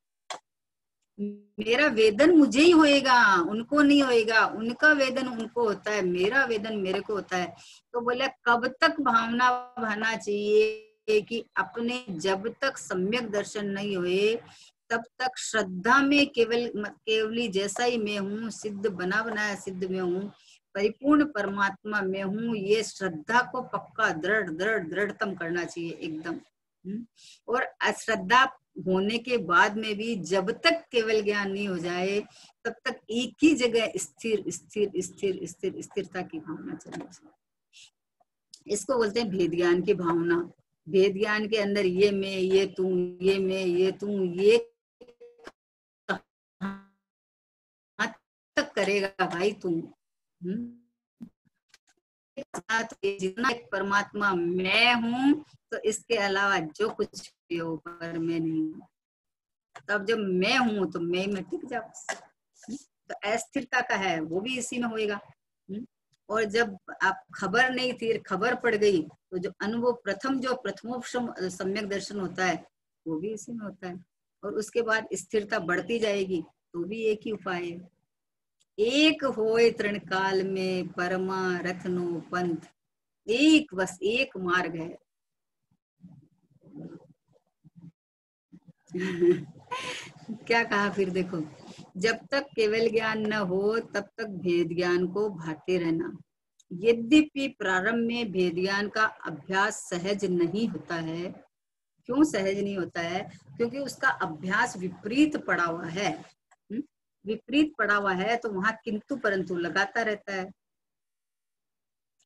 मेरा वेदन मुझे ही होएगा, उनको नहीं होएगा। उनका वेदन उनको होता है, मेरा वेदन मेरे को होता है। तो बोले कब तक भावना भाना चाहिए कि अपने जब तक सम्यक दर्शन नहीं हुए तब तक श्रद्धा में केवली जैसा ही मैं हूँ, सिद्ध बना बनाया सिद्ध में हूँ, परिपूर्ण परमात्मा में हूँ, ये श्रद्धा को पक्का दृढ़तम करना चाहिए एकदम। और अश्रद्धा होने के बाद में भी जब तक केवल ज्ञान नहीं हो जाए तब तक एक ही जगह स्थिर स्थिर स्थिर स्थिर स्थिरता की भावना चलनी चाहिए। इसको बोलते हैं भेद ज्ञान की भावना। भेद ज्ञान के अंदर ये मैं, ये तू, ये मैं, ये तू, ये तक करेगा भाई तू। जितना एक परमात्मा मैं हूँ तो इसके अलावा जो कुछ भी हो पर मैं नहीं हूँ। तब जब मैं हूँ तो मैं में टिक जाओ। तो अस्थिरता का है वो भी इसी में होएगा। और जब आप खबर नहीं थी, खबर पड़ गई, तो जो अनुभव प्रथमोपशम सम्यक दर्शन होता है वो भी इसी में होता है। और उसके बाद स्थिरता बढ़ती जाएगी, तो भी एक ही उपाय है, एक होए तृण काल में परमारथ नो पंथ। एक, बस एक मार्ग है। क्या कहा फिर देखो, जब तक केवल ज्ञान न हो तब तक भेद ज्ञान को भाते रहना। यद्यपि प्रारंभ में भेद ज्ञान का अभ्यास सहज नहीं होता है। क्यों सहज नहीं होता है? क्योंकि उसका अभ्यास विपरीत पड़ा हुआ है। विपरीत पड़ा हुआ है तो वहां किंतु परंतु लगाता रहता है।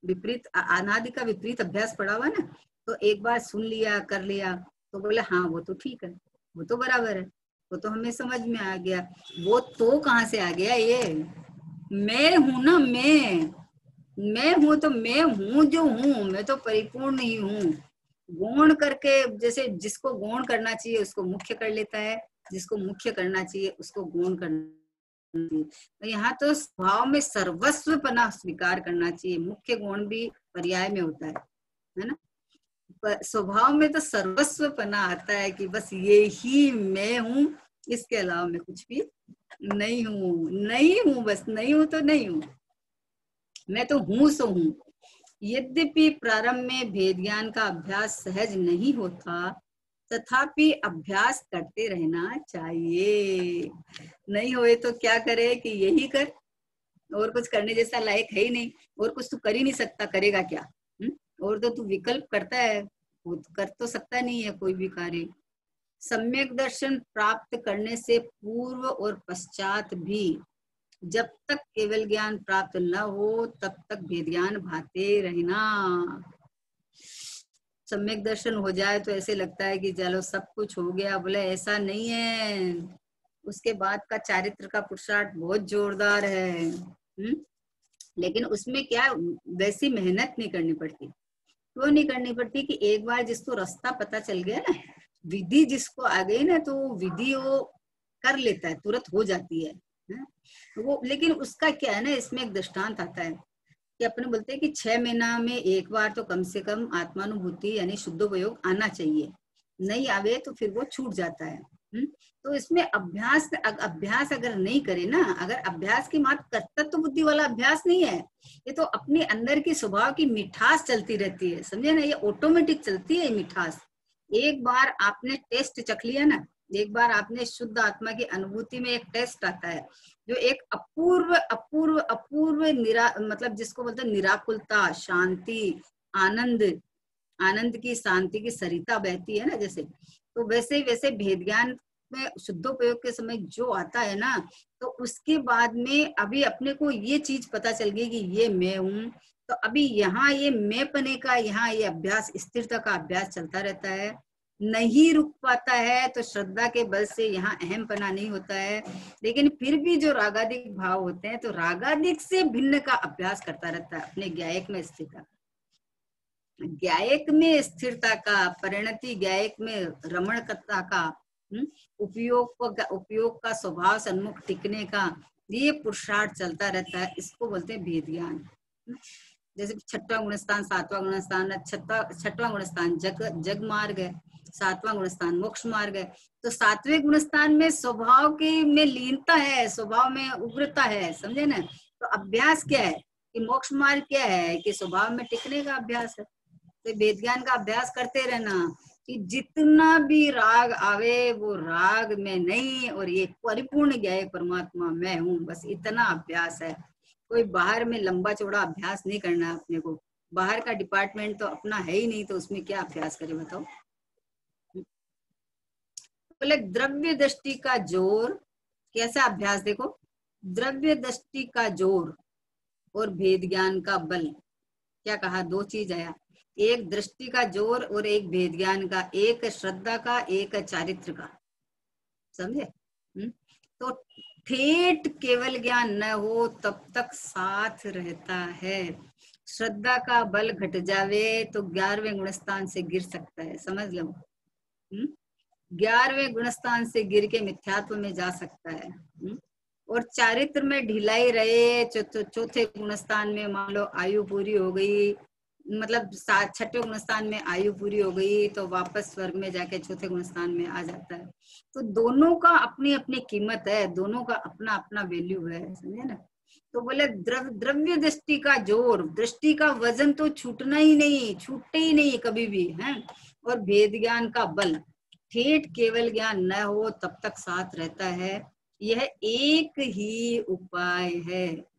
विपरीत अनादि का विपरीत अभ्यास पड़ा हुआ ना, तो एक बार सुन लिया कर लिया तो बोले हाँ वो तो ठीक है, वो तो बराबर है, वो तो हमें समझ में आ गया। वो तो कहाँ से आ गया? ये मैं हूं ना, मैं मैं हूं तो मैं हूं जो हूं, मैं तो परिपूर्ण ही हूं। गौण करके, जैसे जिसको गौण करना चाहिए उसको मुख्य कर लेता है, जिसको मुख्य करना चाहिए उसको गौण करना चाहिए। तो यहाँ तो स्वभाव में सर्वस्वपना स्वीकार करना चाहिए। मुख्य गुण भी पर्याय में होता है ना। स्वभाव में तो सर्वस्वपना आता है कि बस ये ही मैं हूँ, इसके अलावा मैं कुछ भी नहीं हूँ। नहीं हूँ, बस नहीं हूँ तो नहीं हूँ, मैं तो हूँ सो हूँ। यद्यपि प्रारंभ में भेद ज्ञान का अभ्यास सहज नहीं होता, तथापि अभ्यास करते रहना चाहिए। नहीं होए तो क्या करे कि यही कर, और कुछ करने जैसा लायक है ही नहीं, और कुछ तू कर ही नहीं सकता, करेगा क्या? और तो तू विकल्प करता है, वो कर तो सकता नहीं है कोई भी कार्य। सम्यक दर्शन प्राप्त करने से पूर्व और पश्चात भी जब तक केवल ज्ञान प्राप्त न हो तब तक भेद ज्ञान भाते रहना। सम्यक दर्शन हो जाए तो ऐसे लगता है कि चलो सब कुछ हो गया, बोले ऐसा नहीं है। उसके बाद का चारित्र का पुरुषार्थ बहुत जोरदार है। लेकिन उसमें क्या वैसी मेहनत नहीं करनी पड़ती। क्यों नहीं करनी पड़ती कि एक बार जिसको रास्ता पता चल गया ना, विधि जिसको आ गई ना, तो विधि वो कर लेता है, तुरंत हो जाती है। वो लेकिन उसका क्या है ना, इसमें एक दृष्टांत आता है कि अपने बोलते हैं कि 6 महीना में एक बार तो कम से कम आत्मानुभूति यानी शुद्धोपयोग आना चाहिए। नहीं आवे तो फिर वो छूट जाता है। तो इसमें अभ्यास अगर नहीं करे ना, अगर अभ्यास की मात्र कर्तृत्व बुद्धि वाला अभ्यास नहीं है, ये तो अपने अंदर की स्वभाव की मिठास चलती रहती है, समझे ना, ये ऑटोमेटिक चलती है मिठास। एक बार आपने टेस्ट चख लिया ना, एक बार आपने शुद्ध आत्मा की अनुभूति में एक टेस्ट आता है, जो एक अपूर्व अपूर्व अपूर्व मतलब जिसको बोलते हैं निराकुलता, शांति, आनंद, आनंद की शांति की सरिता बहती है ना जैसे, तो वैसे वैसे भेद ज्ञान में शुद्धोपयोग के समय जो आता है ना, तो उसके बाद में अभी अपने को ये चीज पता चल गई कि ये मैं हूँ। तो अभी यहाँ ये मैं पने का, यहाँ ये अभ्यास, स्थिरता का अभ्यास चलता रहता है, नहीं रुक पाता है। तो श्रद्धा के बल से यहाँ अहम पना नहीं होता है, लेकिन फिर भी जो रागादिक भाव होते हैं तो रागादिक से भिन्न का अभ्यास करता रहता है अपने ज्ञायक में स्थिरता, ज्ञायक में स्थिरता का, परिणति ज्ञायक में रमणकता का, उपयोग का स्वभाव सन्मुख टिकने का, ये पुरुषार्थ चलता रहता है। इसको बोलते हैं भेद ज्ञान। जैसे 6वां गुणस्थान, 7वां गुणस्थान, 6वां गुणस्थान जग मार्ग है, 7वां गुणस्थान मोक्ष मार्ग है। तो 7वें गुणस्थान में स्वभाव के में लीनता है, स्वभाव में उग्रता है, समझे ना। तो अभ्यास क्या है कि मोक्ष मार्ग क्या है कि स्वभाव में टिकने का अभ्यास है। तो वेद ज्ञान का अभ्यास करते रहना कि जितना भी राग आवे वो राग में नहीं, और ये परिपूर्ण ज्ञाय परमात्मा मैं हूँ, बस इतना अभ्यास है। कोई बाहर में लंबा चौड़ा अभ्यास नहीं करना है अपने को। बाहर का डिपार्टमेंट तो अपना है ही नहीं, तो उसमें क्या अभ्यास करे बताओ। बोले द्रव्य दृष्टि का जोर, कैसा अभ्यास देखो, द्रव्य दृष्टि का जोर और भेद ज्ञान का बल। क्या कहा, दो चीज आया, एक दृष्टि का जोर और एक भेद ज्ञान का, एक श्रद्धा का एक चारित्र का, समझे। तो ठेठ केवल ज्ञान न हो तब तक साथ रहता है। श्रद्धा का बल घट जावे तो 11वें गुणस्थान से गिर सकता है, समझ लो। 11वें गुणस्थान से गिर के मिथ्यात्व में जा सकता है। और चारित्र में ढिलाई रहे, चौथे गुणस्थान में मान लो आयु पूरी हो गई, मतलब 6ठे गुणस्थान में आयु पूरी हो गई तो वापस स्वर्ग में जाके चौथे गुणस्थान में आ जाता है। तो दोनों का अपनी अपनी कीमत है, दोनों का अपना अपना वैल्यू है, समझे ना। तो बोले द्रव्य दृष्टि का जोर, दृष्टि का वजन तो छूटना ही नहीं, छूटते ही नहीं कभी भी है। और भेद ज्ञान का बल, ठेठ केवल ज्ञान न हो तब तक साथ रहता है। यह एक ही उपाय है,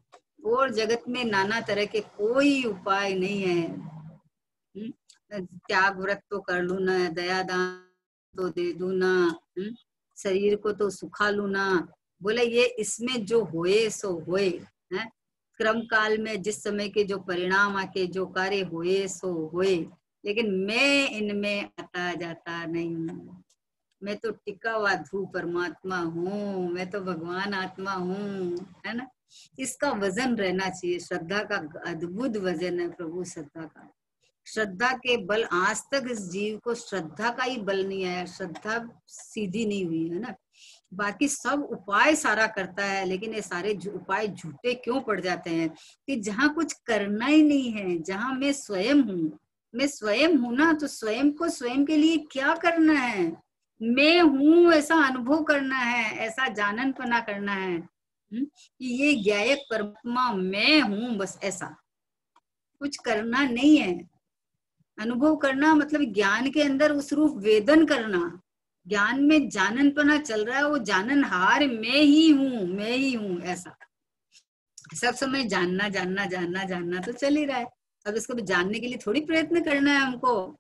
और जगत में नाना तरह के कोई उपाय नहीं है। त्याग व्रत तो कर लू ना, दया दान तो दे दू ना, शरीर को तो सुखा लू ना। बोले ये इसमें जो होए सो होए, है क्रम काल में जिस समय के जो परिणाम आके जो कार्य होए सो होए, लेकिन मैं इनमें आता जाता नहीं हूँ। मैं तो टिका हुआ ध्रुव परमात्मा हूँ, मैं तो भगवान आत्मा हूँ, है ना। इसका वजन रहना चाहिए। श्रद्धा का अद्भुत वजन है प्रभु, श्रद्धा का। श्रद्धा के बल, आज तक इस जीव को श्रद्धा का ही बल नहीं आया, श्रद्धा सीधी नहीं हुई है ना। बाकी सब उपाय सारा करता है, लेकिन ये सारे उपाय झूठे क्यों पड़ जाते हैं कि जहाँ कुछ करना ही नहीं है, जहाँ मैं स्वयं हूँ, मैं स्वयं हूं ना, तो स्वयं को स्वयं के लिए क्या करना है, मैं हूं ऐसा अनुभव करना है, ऐसा जाननपना करना है कि ये ज्ञायक परमात्मा मैं हूं, बस ऐसा कुछ करना नहीं है। अनुभव करना मतलब ज्ञान के अंदर उस रूप वेदन करना, ज्ञान में जाननपना चल रहा है, वो जाननहार मैं ही हूँ, मैं ही हूँ, ऐसा सब समय जानना जानना जानना जानना तो चल ही रहा है। अब इसको जानने के लिए थोड़ी प्रयत्न करना है हमको।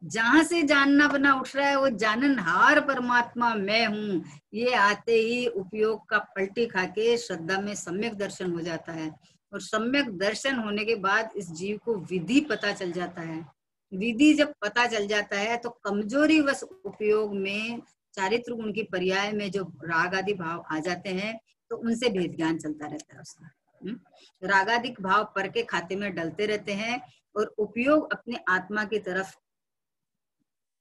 जहां से जानना बना उठ रहा है वो जाननहार परमात्मा मैं हूँ, ये आते ही उपयोग का पलटी खा के श्रद्धा में सम्यक दर्शन हो जाता है। और सम्यक दर्शन होने के बाद इस जीव को विधि पता चल जाता है। विधि जब पता चल जाता है तो कमजोरी वश उपयोग में चारित्र गुण की पर्याय में जो राग आदि भाव आ जाते हैं, तो उनसे भेद ज्ञान चलता रहता है उसका। रागादिक भाव पर के खाते में डलते रहते हैं और उपयोग अपने आत्मा की तरफ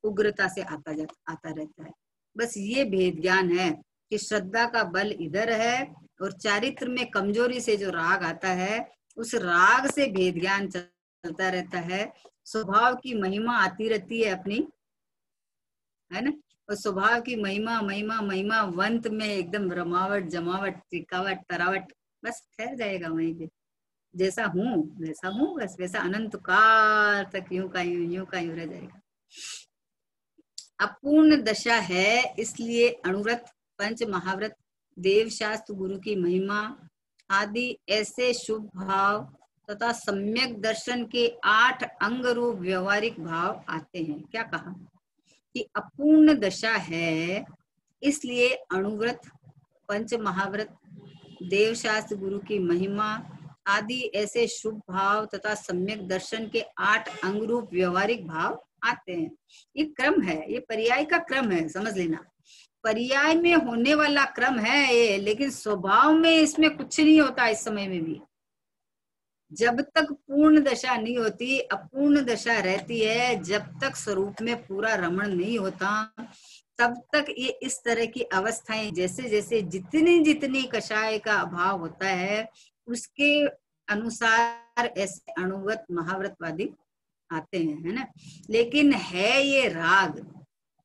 उग्रता से आता रहता है। बस ये भेद ज्ञान है कि श्रद्धा का बल इधर है और चारित्र में कमजोरी से जो राग आता है, उस राग से भेद ज्ञान चलता रहता है। स्वभाव की महिमा आती रहती है अपनी, है ना, और स्वभाव की महिमा महिमा महिमा वंत में एकदम रमावट जमावट टिकावट तरावट, बस ठहर जाएगा वहीं पे। जैसा हूँ बस वैसा अनंत काल तक यूं का यूं रह जाएगा। अपूर्ण दशा है, इसलिए अणुव्रत, पंच महाव्रत, देव शास्त्र, गुरु की महिमा आदि ऐसे शुभ भाव तथा सम्यक दर्शन के 8 अंग रूप व्यवहारिक भाव आते हैं। क्या कहा कि अपूर्ण दशा है, इसलिए अणुव्रत, पंच महाव्रत, देव शास्त्र, गुरु की महिमा आदि ऐसे शुभ भाव तथा सम्यक दर्शन के 8 अंग रूप व्यवहारिक भाव आते हैं। ये क्रम है, ये पर्याय का क्रम है, समझ लेना। पर्याय में होने वाला क्रम है ये, लेकिन स्वभाव में इसमें कुछ नहीं होता। इस समय में भी जब तक पूर्ण दशा नहीं होती, अपूर्ण दशा रहती है। जब तक स्वरूप में पूरा रमण नहीं होता, तब तक ये इस तरह की अवस्थाएं, जैसे जैसे जितनी जितनी कषाय का अभाव होता है, उसके अनुसार ऐसे अणुव्रत महाव्रतवादी आते हैं, है ना। लेकिन है ये राग,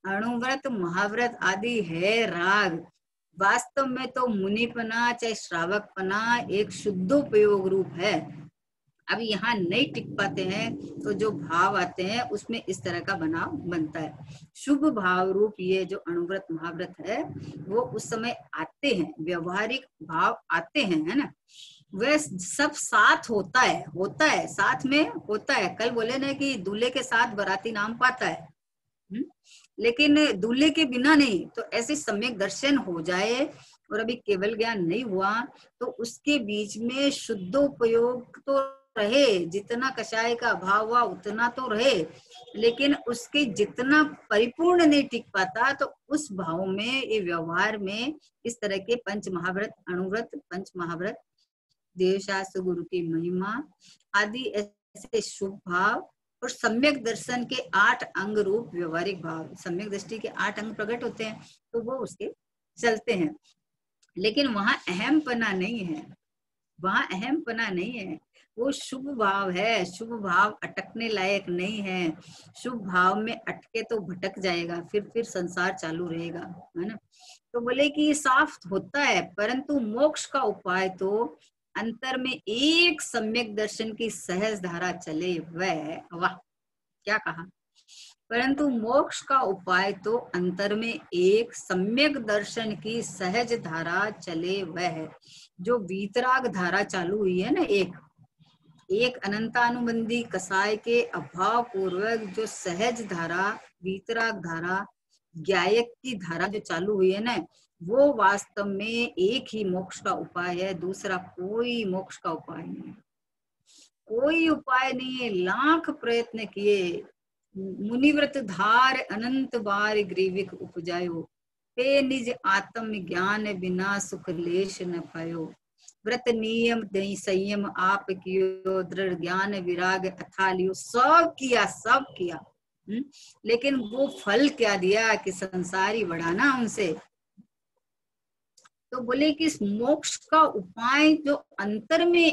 अणुव्रत महाव्रत आदि है राग। वास्तव में तो मुनिपना चाहे श्रावकपना एक शुद्धोपयोग रूप है। अब यहाँ नहीं टिक पाते हैं तो जो भाव आते हैं उसमें इस तरह का बनाव बनता है। शुभ भाव रूप ये जो अणुव्रत महाव्रत है, वो उस समय आते हैं, व्यवहारिक भाव आते हैं, है ना। वह सब साथ होता है साथ में होता है। कल बोले ना कि दूल्हे के साथ बाराती नाम पाता है, लेकिन दूल्हे के बिना नहीं। तो ऐसे सम्यक दर्शन हो जाए और अभी केवल ज्ञान नहीं हुआ, तो उसके बीच में शुद्धोपयोग तो रहे, जितना कषाय का अभाव हुआ उतना तो रहे, लेकिन उसके जितना परिपूर्ण नहीं टिक पाता, तो उस भाव में, ये व्यवहार में इस तरह के पंच महाव्रत, अणुव्रत, पंच महाव्रत, देवशास्त्र, गुरु की महिमा आदि ऐसे शुभ भाव और सम्यक दर्शन के 8 अंग रूप व्यवहारिक भाव, सम्यक दृष्टि के 8 अंग प्रकट होते हैं, तो वो उसके चलते हैं। लेकिन वहां अहमपना नहीं है, वहां अहमपना नहीं है, वो शुभ भाव है। शुभ भाव अटकने लायक नहीं है। शुभ भाव में अटके तो भटक जाएगा, फिर संसार चालू रहेगा, है ना। तो बोले कि ये साफ होता है, परंतु मोक्ष का उपाय तो अंतर में एक सम्यक दर्शन की सहज धारा चले वह, वाह क्या कहा, परंतु मोक्ष का उपाय तो अंतर में एक सम्यक दर्शन की सहज धारा चले वह, जो वीतराग धारा चालू हुई है ना, एक अनंतानुबंधी कसाय के अभाव पूर्वक जो सहज धारा, वीतराग धारा, ज्ञायक की धारा जो चालू हुई है ना, वो वास्तव में एक ही मोक्ष का उपाय है। दूसरा कोई मोक्ष का उपाय नहीं है, कोई उपाय नहीं है। लाख प्रयत्न किए, मुनिव्रत धार अनंत बार ग्रीविक उपजायो, पे निज आत्म ज्ञान बिना सुख लेश न पायो। व्रत नियम दई संयम आप कियो, दृढ़ ज्ञान विराग अथा लियो। सब किया, सब किया, लेकिन वो फल क्या दिया कि संसारी बढ़ाना उनसे। तो बोले कि इस मोक्ष का उपाय जो अंतर में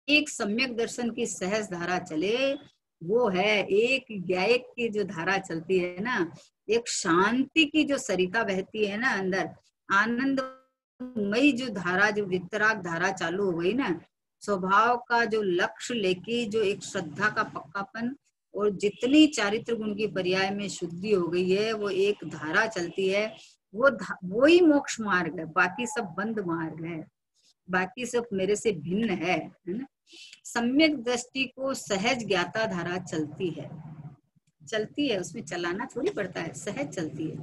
एक सम्यक दर्शन की सहज धारा चले, वो है एक ज्ञायक की जो धारा चलती है ना, एक शांति की जो सरिता बहती है ना अंदर, आनंदमयी जो धारा, जो वितराग धारा चालू हो गई ना, स्वभाव का जो लक्ष्य लेके जो एक श्रद्धा का पक्कापन और जितनी चारित्र गुण की पर्याय में शुद्धि हो गई है, वो एक धारा चलती है, वो ही मोक्ष मार्ग है। बाकी सब बंद मार्ग है, बाकी सब मेरे से भिन्न है ना। सम्यक दृष्टि को सहज ज्ञाता धारा चलती है, चलती है, उसमें चलाना थोड़ी पड़ता है, सहज चलती है,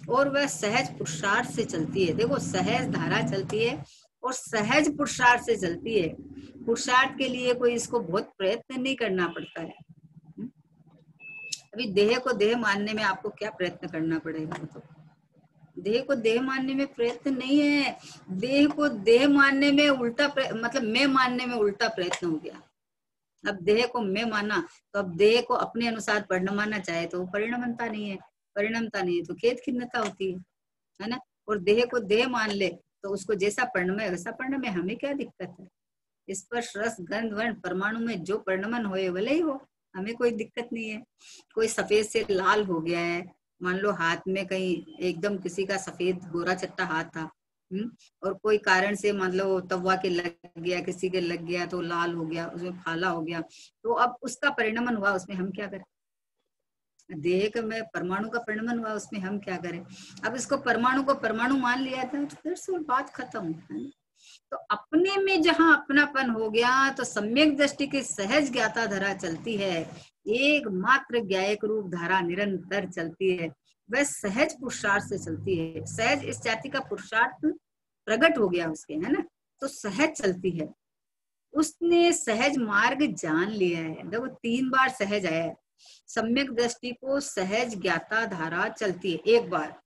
और वह सहज पुरुषार्थ से चलती है। देखो, सहज धारा चलती है और सहज पुरुषार्थ से चलती है। पुरुषार्थ के लिए कोई इसको बहुत प्रयत्न नहीं करना पड़ता है। अभी देह को देह मानने में आपको क्या प्रयत्न करना पड़ेगा? तो देह को देह मानने में प्रयत्न नहीं है, देह को देह मानने में उल्टा मतलब मैं मानने में उल्टा प्रयत्न हो गया। अब देह को मैं माना तो अब देह को अपने अनुसार परिणमाना चाहे तो परिणमता नहीं है, परिणमता नहीं है तो खेद खिन्नता होती है ना। और देह को देह मान ले तो उसको जैसा परिणम है वैसा परिणम है, हमें क्या दिक्कत है? स्पर्श रस गंध वर्ण परमाणु में जो परिणमन होए भले ही हो, हमें कोई दिक्कत नहीं है। कोई सफेद से लाल हो गया है, मान लो हाथ में कहीं एकदम किसी का सफेद गोरा चट्टा हाथ था, और कोई कारण से मान लो तवा के लग गया, किसी के लग गया तो लाल हो गया, उसमें फाला हो गया, तो अब उसका परिणमन हुआ, उसमें हम क्या करें? देह में परमाणु का परिणमन हुआ, उसमें हम क्या करें? अब इसको परमाणु को परमाणु मान लिया था तो फिर से बात खत्म है। तो अपने में जहां अपनापन हो गया तो सम्यक दृष्टि की सहज ज्ञाता धारा चलती है, एक मात्र ज्ञायक रूप धारा निरंतर चलती है, वह सहज पुरुषार्थ से चलती है। सहज इस जाति का पुरुषार्थ प्रकट हो गया उसके, है ना, तो सहज चलती है। उसने सहज मार्ग जान लिया है। देखो 3 बार सहज आया है। सम्यक दृष्टि को सहज ज्ञाता धारा चलती है एक बार,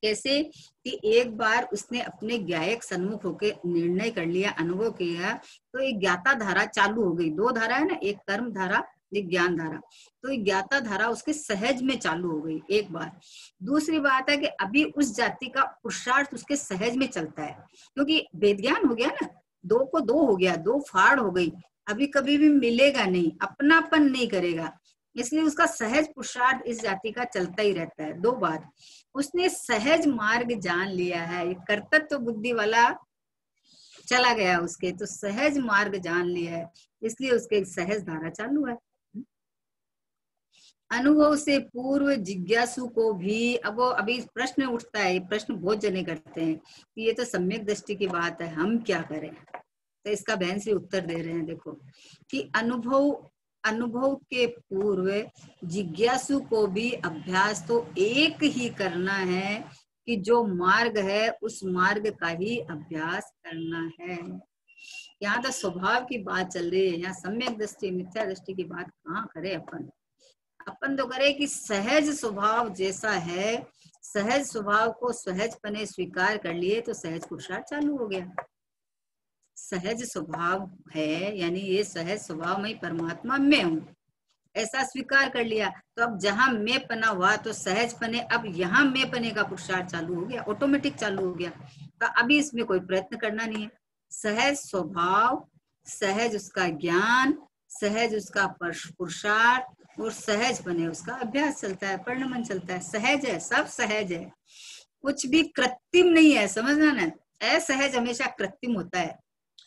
कैसे कि एक बार उसने अपने ज्ञायक सन्मुख होकर निर्णय कर लिया, अनुभव किया, तो एक ज्ञाता धारा चालू हो गई। 2 धारा है ना, एक कर्म धारा, एक ज्ञान धारा, तो एक ज्ञाता धारा उसके सहज में चालू हो गई एक बार। दूसरी बात है कि अभी उस जाति का पुरुषार्थ उसके सहज में चलता है, क्योंकि वेदज्ञान हो गया ना, 2 को 2 हो गया, 2 फाड़ हो गई, अभी कभी भी मिलेगा नहीं, अपनापन नहीं करेगा, इसलिए उसका सहज पुरुषार्थ इस जाति का चलता ही रहता है। 2 बार उसने सहज मार्ग जान लिया है, कर्तृत्व बुद्धि वाला चला गया उसके, तो सहज मार्ग जान लिया है, इसलिए उसके सहज धारा चालू है। अनुभव से पूर्व जिज्ञासु को भी, अब अभी प्रश्न उठता है, प्रश्न बहुत जने करते हैं कि ये तो सम्यक दृष्टि की बात है, हम क्या करें? तो इसका बहन से उत्तर दे रहे हैं, देखो कि अनुभव के पूर्व जिज्ञासु को भी अभ्यास तो एक ही करना है कि जो मार्ग है उस मार्ग का ही अभ्यास करना है। यहाँ तो स्वभाव की बात चल रही है, यहाँ सम्यक दृष्टि मिथ्या दृष्टि की बात कहाँ करे अपन तो करे कि सहज स्वभाव जैसा है, सहज स्वभाव को सहजपने स्वीकार कर लिए तो सहज पुरुषार्थ चालू हो गया। सहज स्वभाव है यानी ये सहज स्वभाव में परमात्मा में हूँ, ऐसा स्वीकार कर लिया, तो अब जहां मैं पना हुआ तो सहज पने, अब यहाँ मैं पने का पुरुषार्थ चालू हो गया, ऑटोमेटिक चालू हो गया। तो अभी इसमें कोई प्रयत्न करना नहीं है। सहज स्वभाव, सहज उसका ज्ञान, सहज उसका पुरुषार्थ और सहज बने उसका अभ्यास चलता है, परिणमन चलता है, सहज है, सब सहज है, कुछ भी कृत्रिम नहीं है, समझना ना। असहज हमेशा कृत्रिम होता है,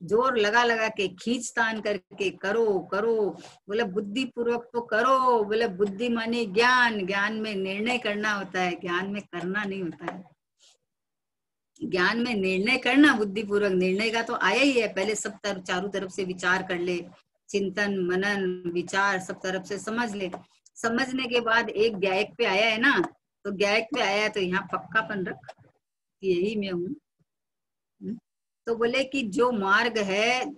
जोर लगा लगा के खींच तान करके करो करो, बोले बुद्धि पूर्वक तो करो, बोले बुद्धि माने ज्ञान, ज्ञान में निर्णय करना होता है, ज्ञान में करना नहीं होता है। ज्ञान में निर्णय करना, बुद्धि पूर्वक निर्णय का तो आया ही है, पहले सब चारों तरफ से विचार कर ले, चिंतन मनन विचार सब तरफ से समझ ले, समझने के बाद एक ज्ञायक पे आया है ना, तो ज्ञायक पे आया है तो यहाँ पक्कापन रख, यही मैं हूँ। तो बोले कि जो मार्ग है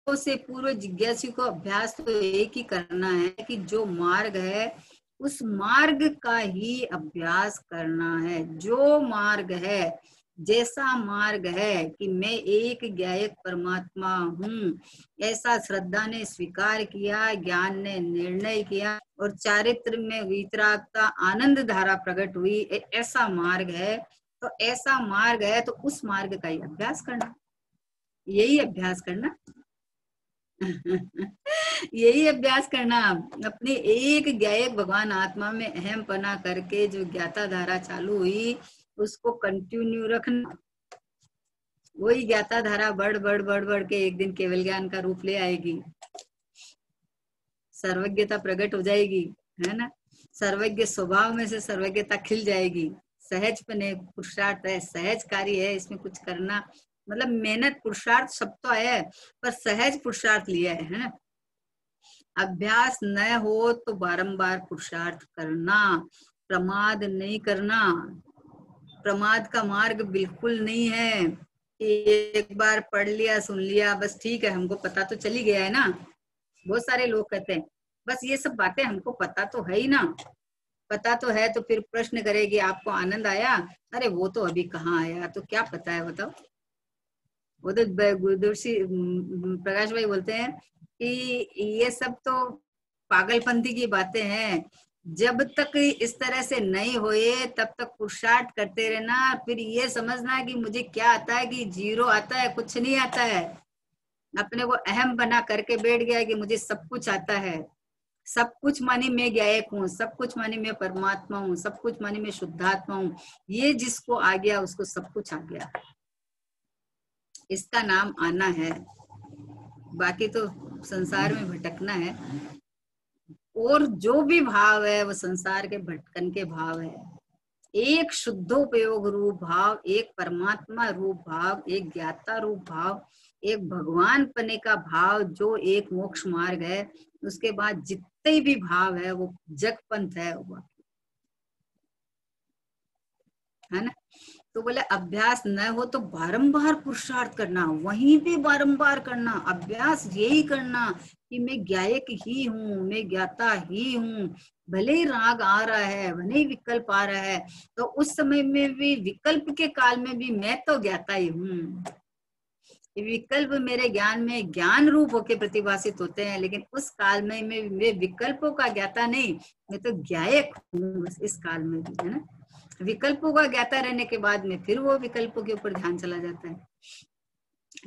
से पूर्व जिज्ञासु को अभ्यास तो एक ही करना है कि जो मार्ग है उस मार्ग का ही अभ्यास करना है। जो मार्ग है जैसा मार्ग है कि मैं एक ज्ञायक परमात्मा हूँ, ऐसा श्रद्धा ने स्वीकार किया, ज्ञान ने निर्णय किया और चारित्र में वितरागता आनंद धारा प्रकट हुई, ऐसा मार्ग है। तो ऐसा मार्ग है तो उस मार्ग का ही अभ्यास करना, यही अभ्यास करना यही अभ्यास करना। अपने एक ज्ञायक भगवान आत्मा में अहम पना करके जो ज्ञाता धारा चालू हुई उसको कंटिन्यू रखना। वही ज्ञाता धारा बढ़ बढ़ बढ़ बढ़ के एक दिन केवल ज्ञान का रूप ले आएगी, सर्वज्ञता प्रकट हो जाएगी, है ना। सर्वज्ञ स्वभाव में से सर्वज्ञता खिल जाएगी। सहज पने पुरुषार्थ है, सहज कार्य है, इसमें कुछ करना मतलब मेहनत पुरुषार्थ सब तो है, पर सहज पुरुषार्थ लिया है ना। अभ्यास न हो तो बारंबार पुरुषार्थ करना, प्रमाद नहीं करना। प्रमाद का मार्ग बिल्कुल नहीं है कि एक बार पढ़ लिया सुन लिया बस ठीक है, हमको पता तो चली गया है ना। बहुत सारे लोग कहते हैं बस ये सब बातें हमको पता तो है ही ना, पता तो है, तो फिर प्रश्न करेगी आपको आनंद आया? अरे वो तो अभी कहाँ आया, तो क्या पता है बताओ। वो तो गुरुदर्शी प्रकाश भाई बोलते हैं कि ये सब तो पागलपंथी की बातें हैं, जब तक इस तरह से नहीं होए तब तक पुरुषार्थ करते रहना। फिर ये समझना कि मुझे क्या आता है, कि जीरो आता है, कुछ नहीं आता है। अपने को अहम बना करके बैठ गया कि मुझे सब कुछ आता है, सब कुछ मानी मैं ज्ञायक हूँ, सब कुछ मानी मैं परमात्मा हूँ, सब कुछ मानी मैं शुद्धात्मा हूँ। ये जिसको आ गया उसको सब कुछ आ गया, इसका नाम आना है। बाकी तो संसार में भटकना है, और जो भी भाव है वो संसार के भटकन के भाव है। एक शुद्धोपयोग रूप भाव, एक परमात्मा रूप भाव, एक ज्ञाता रूप भाव, एक भगवान पने का भाव जो एक मोक्ष मार्ग है। उसके बाद जितने भी भाव है वो जगपंथ है ना। तो बोले अभ्यास न हो तो बारंबार पुरुषार्थ करना, वहीं पे बारंबार करना, अभ्यास यही करना कि मैं ज्ञायक ही हूँ, मैं ज्ञाता ही हूँ। भले ही राग आ रहा है, भले ही विकल्प आ रहा है, तो उस समय में भी, विकल्प के काल में भी मैं तो ज्ञाता ही हूँ। विकल्प मेरे ज्ञान में ज्ञान रूप होके प्रतिभाषित होते हैं, लेकिन उस काल में मैं विकल्पों का ज्ञाता नहीं, मैं तो ज्ञायक हूँ इस काल में भी, है ना। विकल्पों का ज्ञाता रहने के बाद में फिर वो विकल्पों के ऊपर ध्यान चला जाता है।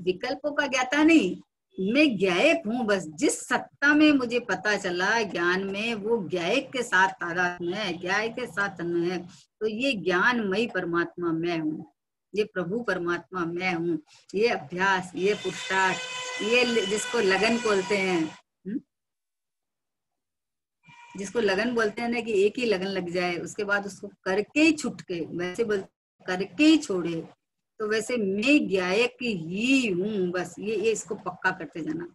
विकल्पों का ज्ञाता नहीं, मैं ज्ञायक हूँ बस। जिस सत्ता में मुझे पता चला ज्ञान में, वो ज्ञायक के साथ तादात्म्य है, ज्ञायक के साथ तन्मय है। तो ये ज्ञानमयी परमात्मा मैं हूँ, ये प्रभु परमात्मा मैं हूँ। ये अभ्यास, ये पुरुषार्थ, ये जिसको लगन बोलते हैं, जिसको लगन बोलते हैं ना, कि एक ही लगन लग जाए उसके बाद उसको करके ही छुटके, वैसे बोल करके ही छोड़े। तो वैसे मैं ज्ञायक ही हूँ बस, ये इसको पक्का करते जाना,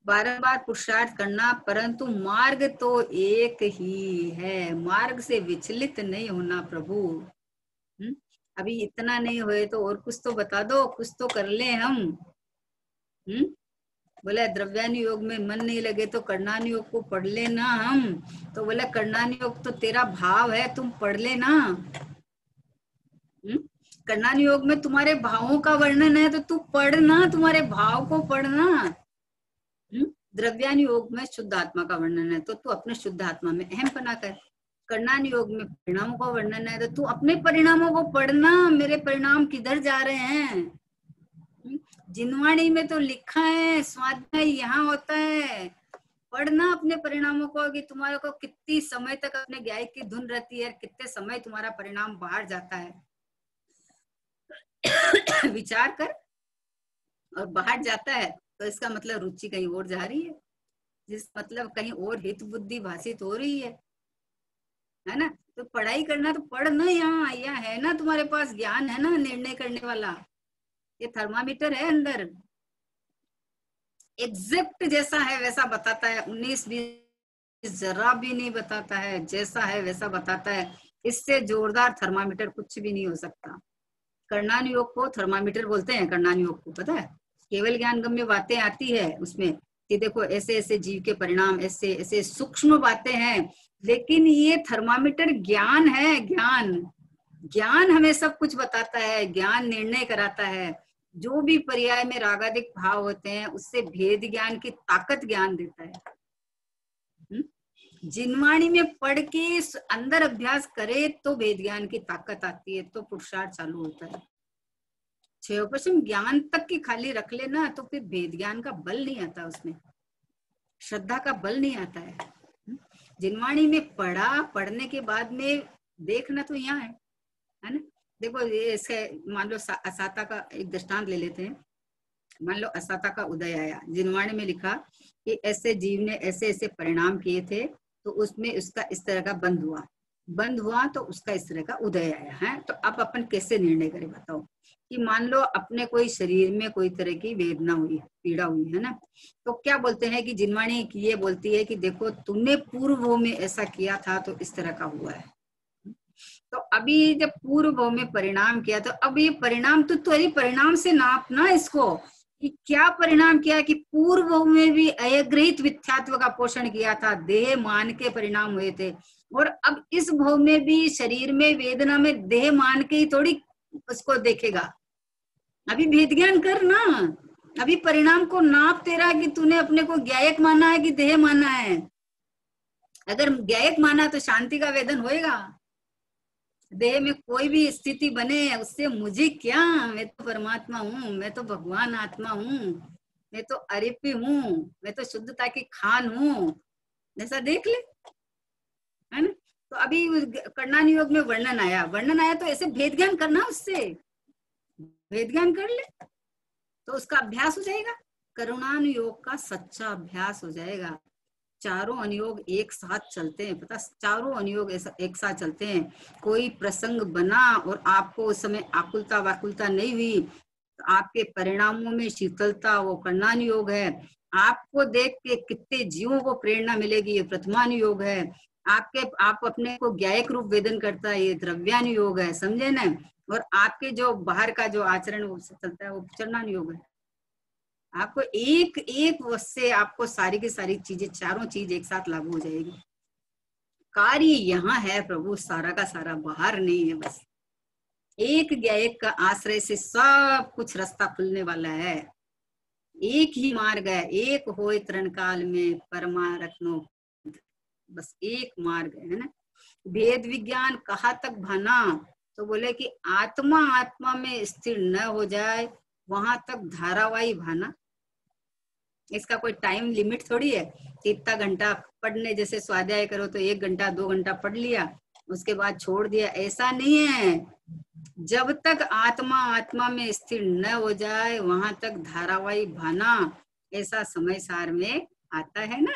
बारंबार पुरुषार्थ करना। परंतु मार्ग तो एक ही है, मार्ग से विचलित नहीं होना प्रभु। अभी इतना नहीं हुए तो और कुछ तो बता दो, कुछ तो कर ले हम। बोले द्रव्यानुयोग में मन नहीं लगे तो कर्णानुयोग को पढ़ लेना हम। तो बोले कर्णानुयोग तो तेरा भाव है, तुम पढ़ लेना। कर्णानुयोग में तुम्हारे भावों का वर्णन है तो तू पढ़ना, तुम्हारे भाव को पढ़ना। द्रव्यानुयोग में शुद्ध आत्मा का वर्णन है तो तू अपने शुद्ध आत्मा में अहम पना कर। कर्णानुयोग में परिणामों का वर्णन है तो तू अपने परिणामों को पढ़ना, मेरे परिणाम किधर जा रहे हैं। जिनवाणी में तो लिखा है स्वाध्याय यहाँ होता है, पढ़ना अपने परिणामों को, कि तुम्हारे को कितनी समय तक अपने ज्ञायक की धुन रहती है, कितने समय तुम्हारा परिणाम बाहर जाता है। विचार कर, और बाहर जाता है तो इसका मतलब रुचि कहीं और जा रही है, जिस मतलब कहीं और हित बुद्धि भाषित हो रही है ना। तो पढ़ाई करना तो पढ़ ना, यहाँ है ना तुम्हारे पास ज्ञान, है ना निर्णय करने वाला, ये थर्मामीटर है अंदर, एग्जैक्ट जैसा है वैसा बताता है, 19-20 जरा भी नहीं बताता है, जैसा है वैसा बताता है। इससे जोरदार थर्मामीटर कुछ भी नहीं हो सकता। कर्णानुयोग को थर्मामीटर बोलते हैं, कर्णानुयोग को पता है। केवल ज्ञान गम्य बातें आती है उसमें कि देखो ऐसे ऐसे जीव के परिणाम, ऐसे ऐसे सूक्ष्म बातें हैं, लेकिन ये थर्मामीटर ज्ञान है, ज्ञान। ज्ञान हमें सब कुछ बताता है, ज्ञान निर्णय कराता है। जो भी पर्याय में रागादिक भाव होते हैं उससे भेद ज्ञान की ताकत ज्ञान देता है। जिनवाणी में पढ़ के अंदर अभ्यास करे तो भेद ज्ञान की ताकत आती है, तो पुरुषार्थ चालू होता है। 6% ज्ञान तक की खाली रख लेना तो फिर भेद ज्ञान का बल नहीं आता, उसमें श्रद्धा का बल नहीं आता है। जिनवाणी में पढ़ा, पढ़ने के बाद में देखना तो यहाँ है ना। देखो ये इसके मान लो असाता का एक दृष्टांत ले लेते हैं। मान लो असाता का उदय आया, जिनवाणी में लिखा कि ऐसे जीव ने ऐसे ऐसे परिणाम किए थे, तो उसमें उसका इस तरह का बंद हुआ तो उसका इस तरह का उदय आया है। तो अब अपन कैसे निर्णय करें बताओ कि मान लो अपने कोई शरीर में कोई तरह की वेदना हुई, पीड़ा हुई है ना, तो क्या बोलते हैं कि जिनवाणी ये बोलती है कि देखो तूने पूर्व में ऐसा किया था तो इस तरह का हुआ है। तो अभी जब पूर्व में परिणाम किया तो अब ये परिणाम तो तेरी परिणाम से नापना इसको कि क्या परिणाम किया कि पूर्व में भी अयग्रहित मिथ्यात्व का पोषण किया था, देह मान के परिणाम हुए थे, और अब इस भव में भी शरीर में वेदना में देह मान के ही थोड़ी उसको देखेगा। अभी भेद ज्ञान कर ना, अभी परिणाम को नाप तेरा कि तूने अपने को ज्ञायक माना है कि देह माना है। अगर ज्ञायक माना तो शांति का वेदन होएगा। देह में कोई भी स्थिति बने उससे मुझे क्या, मैं तो परमात्मा हूँ, मैं तो भगवान आत्मा हूँ, मैं तो अरिपी हूँ, मैं तो शुद्धता की खान हूँ, ऐसा देख ले, है ना। तो अभी कर्णान योग में वर्णन आया तो ऐसे भेद ज्ञान करना, उससे भेद ज्ञान कर ले तो उसका अभ्यास हो जाएगा। करुणानुयोग का सच्चा अभ्यास हो जाएगा। चारों अनुयोग एक साथ चलते हैं, पता, चारों अनुयोग एक साथ चलते हैं। कोई प्रसंग बना और आपको उस समय आकुलता वाकुलता नहीं हुई, तो आपके परिणामों में शीतलता, वो कर्णानुयोग है। आपको देख के कितने जीवों को प्रेरणा मिलेगी, ये प्रथमानुयोग है। आप अपने को ज्ञायक रूप वेदन करता है, ये द्रव्यानुयोग है, समझे ना। और आपके जो बाहर का जो आचरण वो चलता है वो चरणानुयोग है। आपको एक एक से आपको सारी की सारी चीजें, चारों चीज एक साथ लागू हो जाएगी। कार्य यहाँ है प्रभु, सारा का सारा बाहर नहीं है। बस एक ज्ञायक का आश्रय से सब कुछ रास्ता खुलने वाला है। एक ही मार्ग है, एक होए तरण काल में परमा रखनो, बस एक मार्ग है ना। भेद विज्ञान कहाँ तक भाना, तो बोले कि आत्मा आत्मा में स्थिर न हो जाए वहां तक धारावाही भाना। इसका कोई टाइम लिमिट थोड़ी है कि इतना घंटा पढ़ने, जैसे स्वाध्याय करो तो 1 घंटा 2 घंटा पढ़ लिया उसके बाद छोड़ दिया, ऐसा नहीं है। जब तक आत्मा आत्मा में स्थिर न हो जाए वहां तक धारावाही भाना, ऐसा समय सार में आता है ना।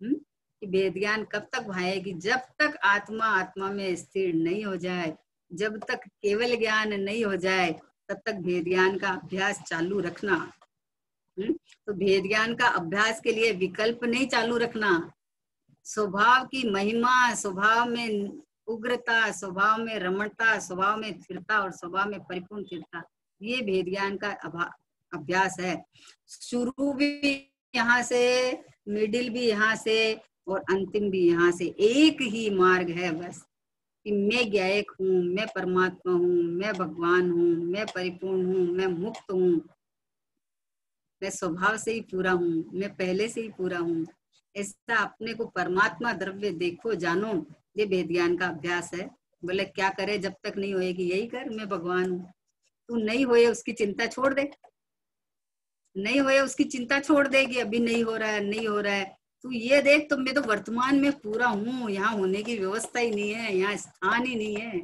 कि वेद ज्ञान कब तक भाएगी, जब तक आत्मा आत्मा में स्थिर नहीं हो जाए, जब तक केवल ज्ञान नहीं हो जाए तब तक भेद ज्ञान का अभ्यास चालू रखना। तो भेद ज्ञान का अभ्यास के लिए विकल्प नहीं चालू रखना। स्वभाव की महिमा, स्वभाव में उग्रता, स्वभाव में रमणता, स्वभाव में स्थिरता और स्वभाव में परिपूर्ण स्थिरता, ये भेद ज्ञान का अभ्यास है। शुरू भी यहाँ से, मिडिल भी यहाँ से और अंतिम भी यहाँ से। एक ही मार्ग है बस कि मैं ज्ञायक हूँ, मैं परमात्मा हूँ, मैं भगवान हूँ, मैं परिपूर्ण हूँ, मैं मुक्त हूँ, मैं स्वभाव से ही पूरा हूँ, मैं पहले से ही पूरा हूँ। ऐसा अपने को परमात्मा द्रव्य देखो, जानो, ये वेद ज्ञान का अभ्यास है। बोले क्या करे, जब तक नहीं होएगी यही कर, मैं भगवान हूँ। तू नहीं होए उसकी चिंता छोड़ दे, नहीं होए उसकी चिंता छोड़ देगी, अभी नहीं हो रहा है, नहीं हो रहा है। तू ये देख, तो मैं तो वर्तमान में पूरा हूँ, यहाँ होने की व्यवस्था ही नहीं है, यहाँ स्थान ही नहीं है,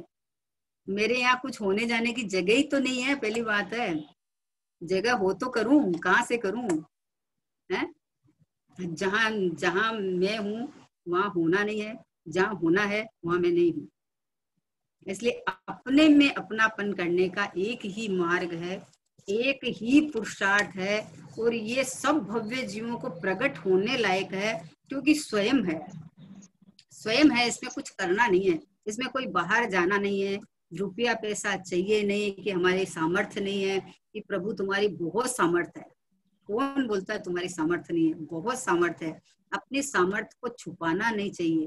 मेरे यहाँ कुछ होने जाने की जगह ही तो नहीं है। पहली बात है, जगह हो तो करूं, कहाँ से करूं, है? जहां जहां मैं हूं वहां होना नहीं है, जहां होना है वहां मैं नहीं हूं। इसलिए अपने में अपनापन करने का एक ही मार्ग है, एक ही पुरुषार्थ है, और ये सब भव्य जीवों को प्रकट होने लायक है, क्योंकि स्वयं है, स्वयं है, इसमें कुछ करना नहीं है, इसमें कोई बाहर जाना नहीं है, रुपया पैसा चाहिए नहीं कि हमारी सामर्थ्य नहीं है, कि प्रभु तुम्हारी बहुत सामर्थ्य है। कौन बोलता है तुम्हारी सामर्थ्य नहीं है? बहुत सामर्थ्य है। अपनी सामर्थ्य को छुपाना नहीं चाहिए।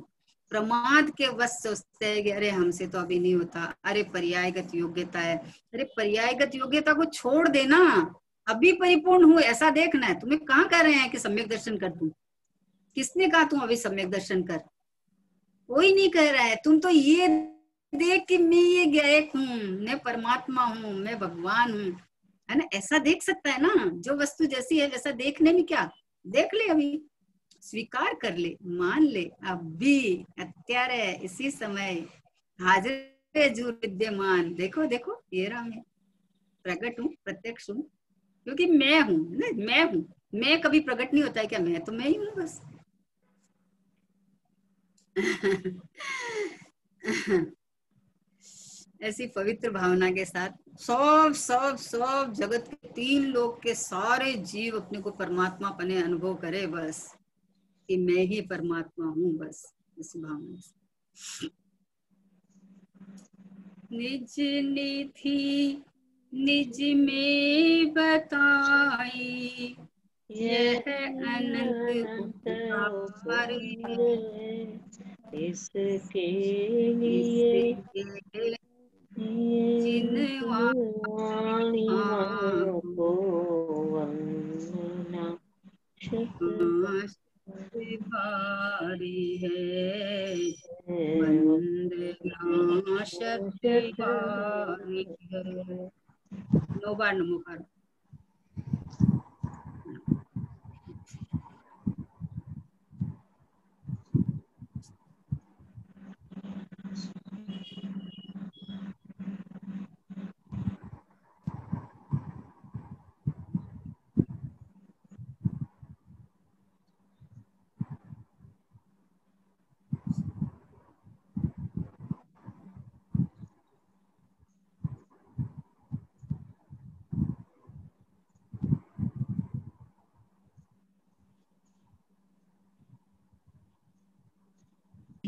प्रमाद के वश सोचते हैं कि अरे हमसे तो अभी नहीं होता, अरे पर्यायगत योग्यता है। अरे पर्यायगत योग्यता को छोड़ देना, अभी परिपूर्ण हूँ ऐसा देखना है। तुम्हें कहाँ कह रहे हैं कि सम्यक दर्शन कर दूं? किसने कहा तुम अभी सम्यक दर्शन कर? कोई नहीं कह रहा है। तुम तो ये देख कि मैं ये गायक हूँ, मैं परमात्मा हूँ, मैं भगवान हूँ, है ना? ऐसा देख सकता है ना। जो वस्तु जैसी है वैसा देखने में क्या, देख ले, अभी स्वीकार कर ले, मान ले, अभी અત્યારે इसी समय हाजिर हजूर विद्यमान। देखो देखो ये रहा, मैं प्रकट हूँ, प्रत्यक्ष हूँ, क्योंकि मैं हूँ ना, मैं हूँ। मैं कभी प्रकट नहीं होता है क्या? मैं तो मैं ही हूँ बस। ऐसी पवित्र भावना के साथ सब सब सब जगत के 3 लोक के सारे जीव अपने को परमात्मा पने अनुभव करे, बस कि मैं ही परमात्मा हूँ, बस इस भावना से। निज निधि निज में बताई, यह अनंत उपकार है, इसके लिए इसके जिनवाणी को वंदना भारी है, वंदना शक्ति भारी है। 9 बार नमोकार।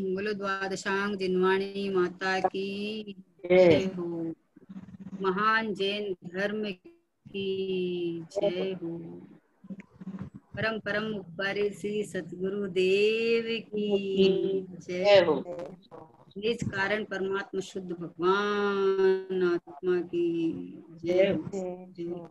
बोलो द्वादशांग जिनवाणी माता की जय हो। महान जैन धर्म की जय हो। परम परम उपकारी श्री सतगुरु देव की जय हो। निज कारण परमात्मा शुद्ध भगवान आत्मा की जय हो। जय हो।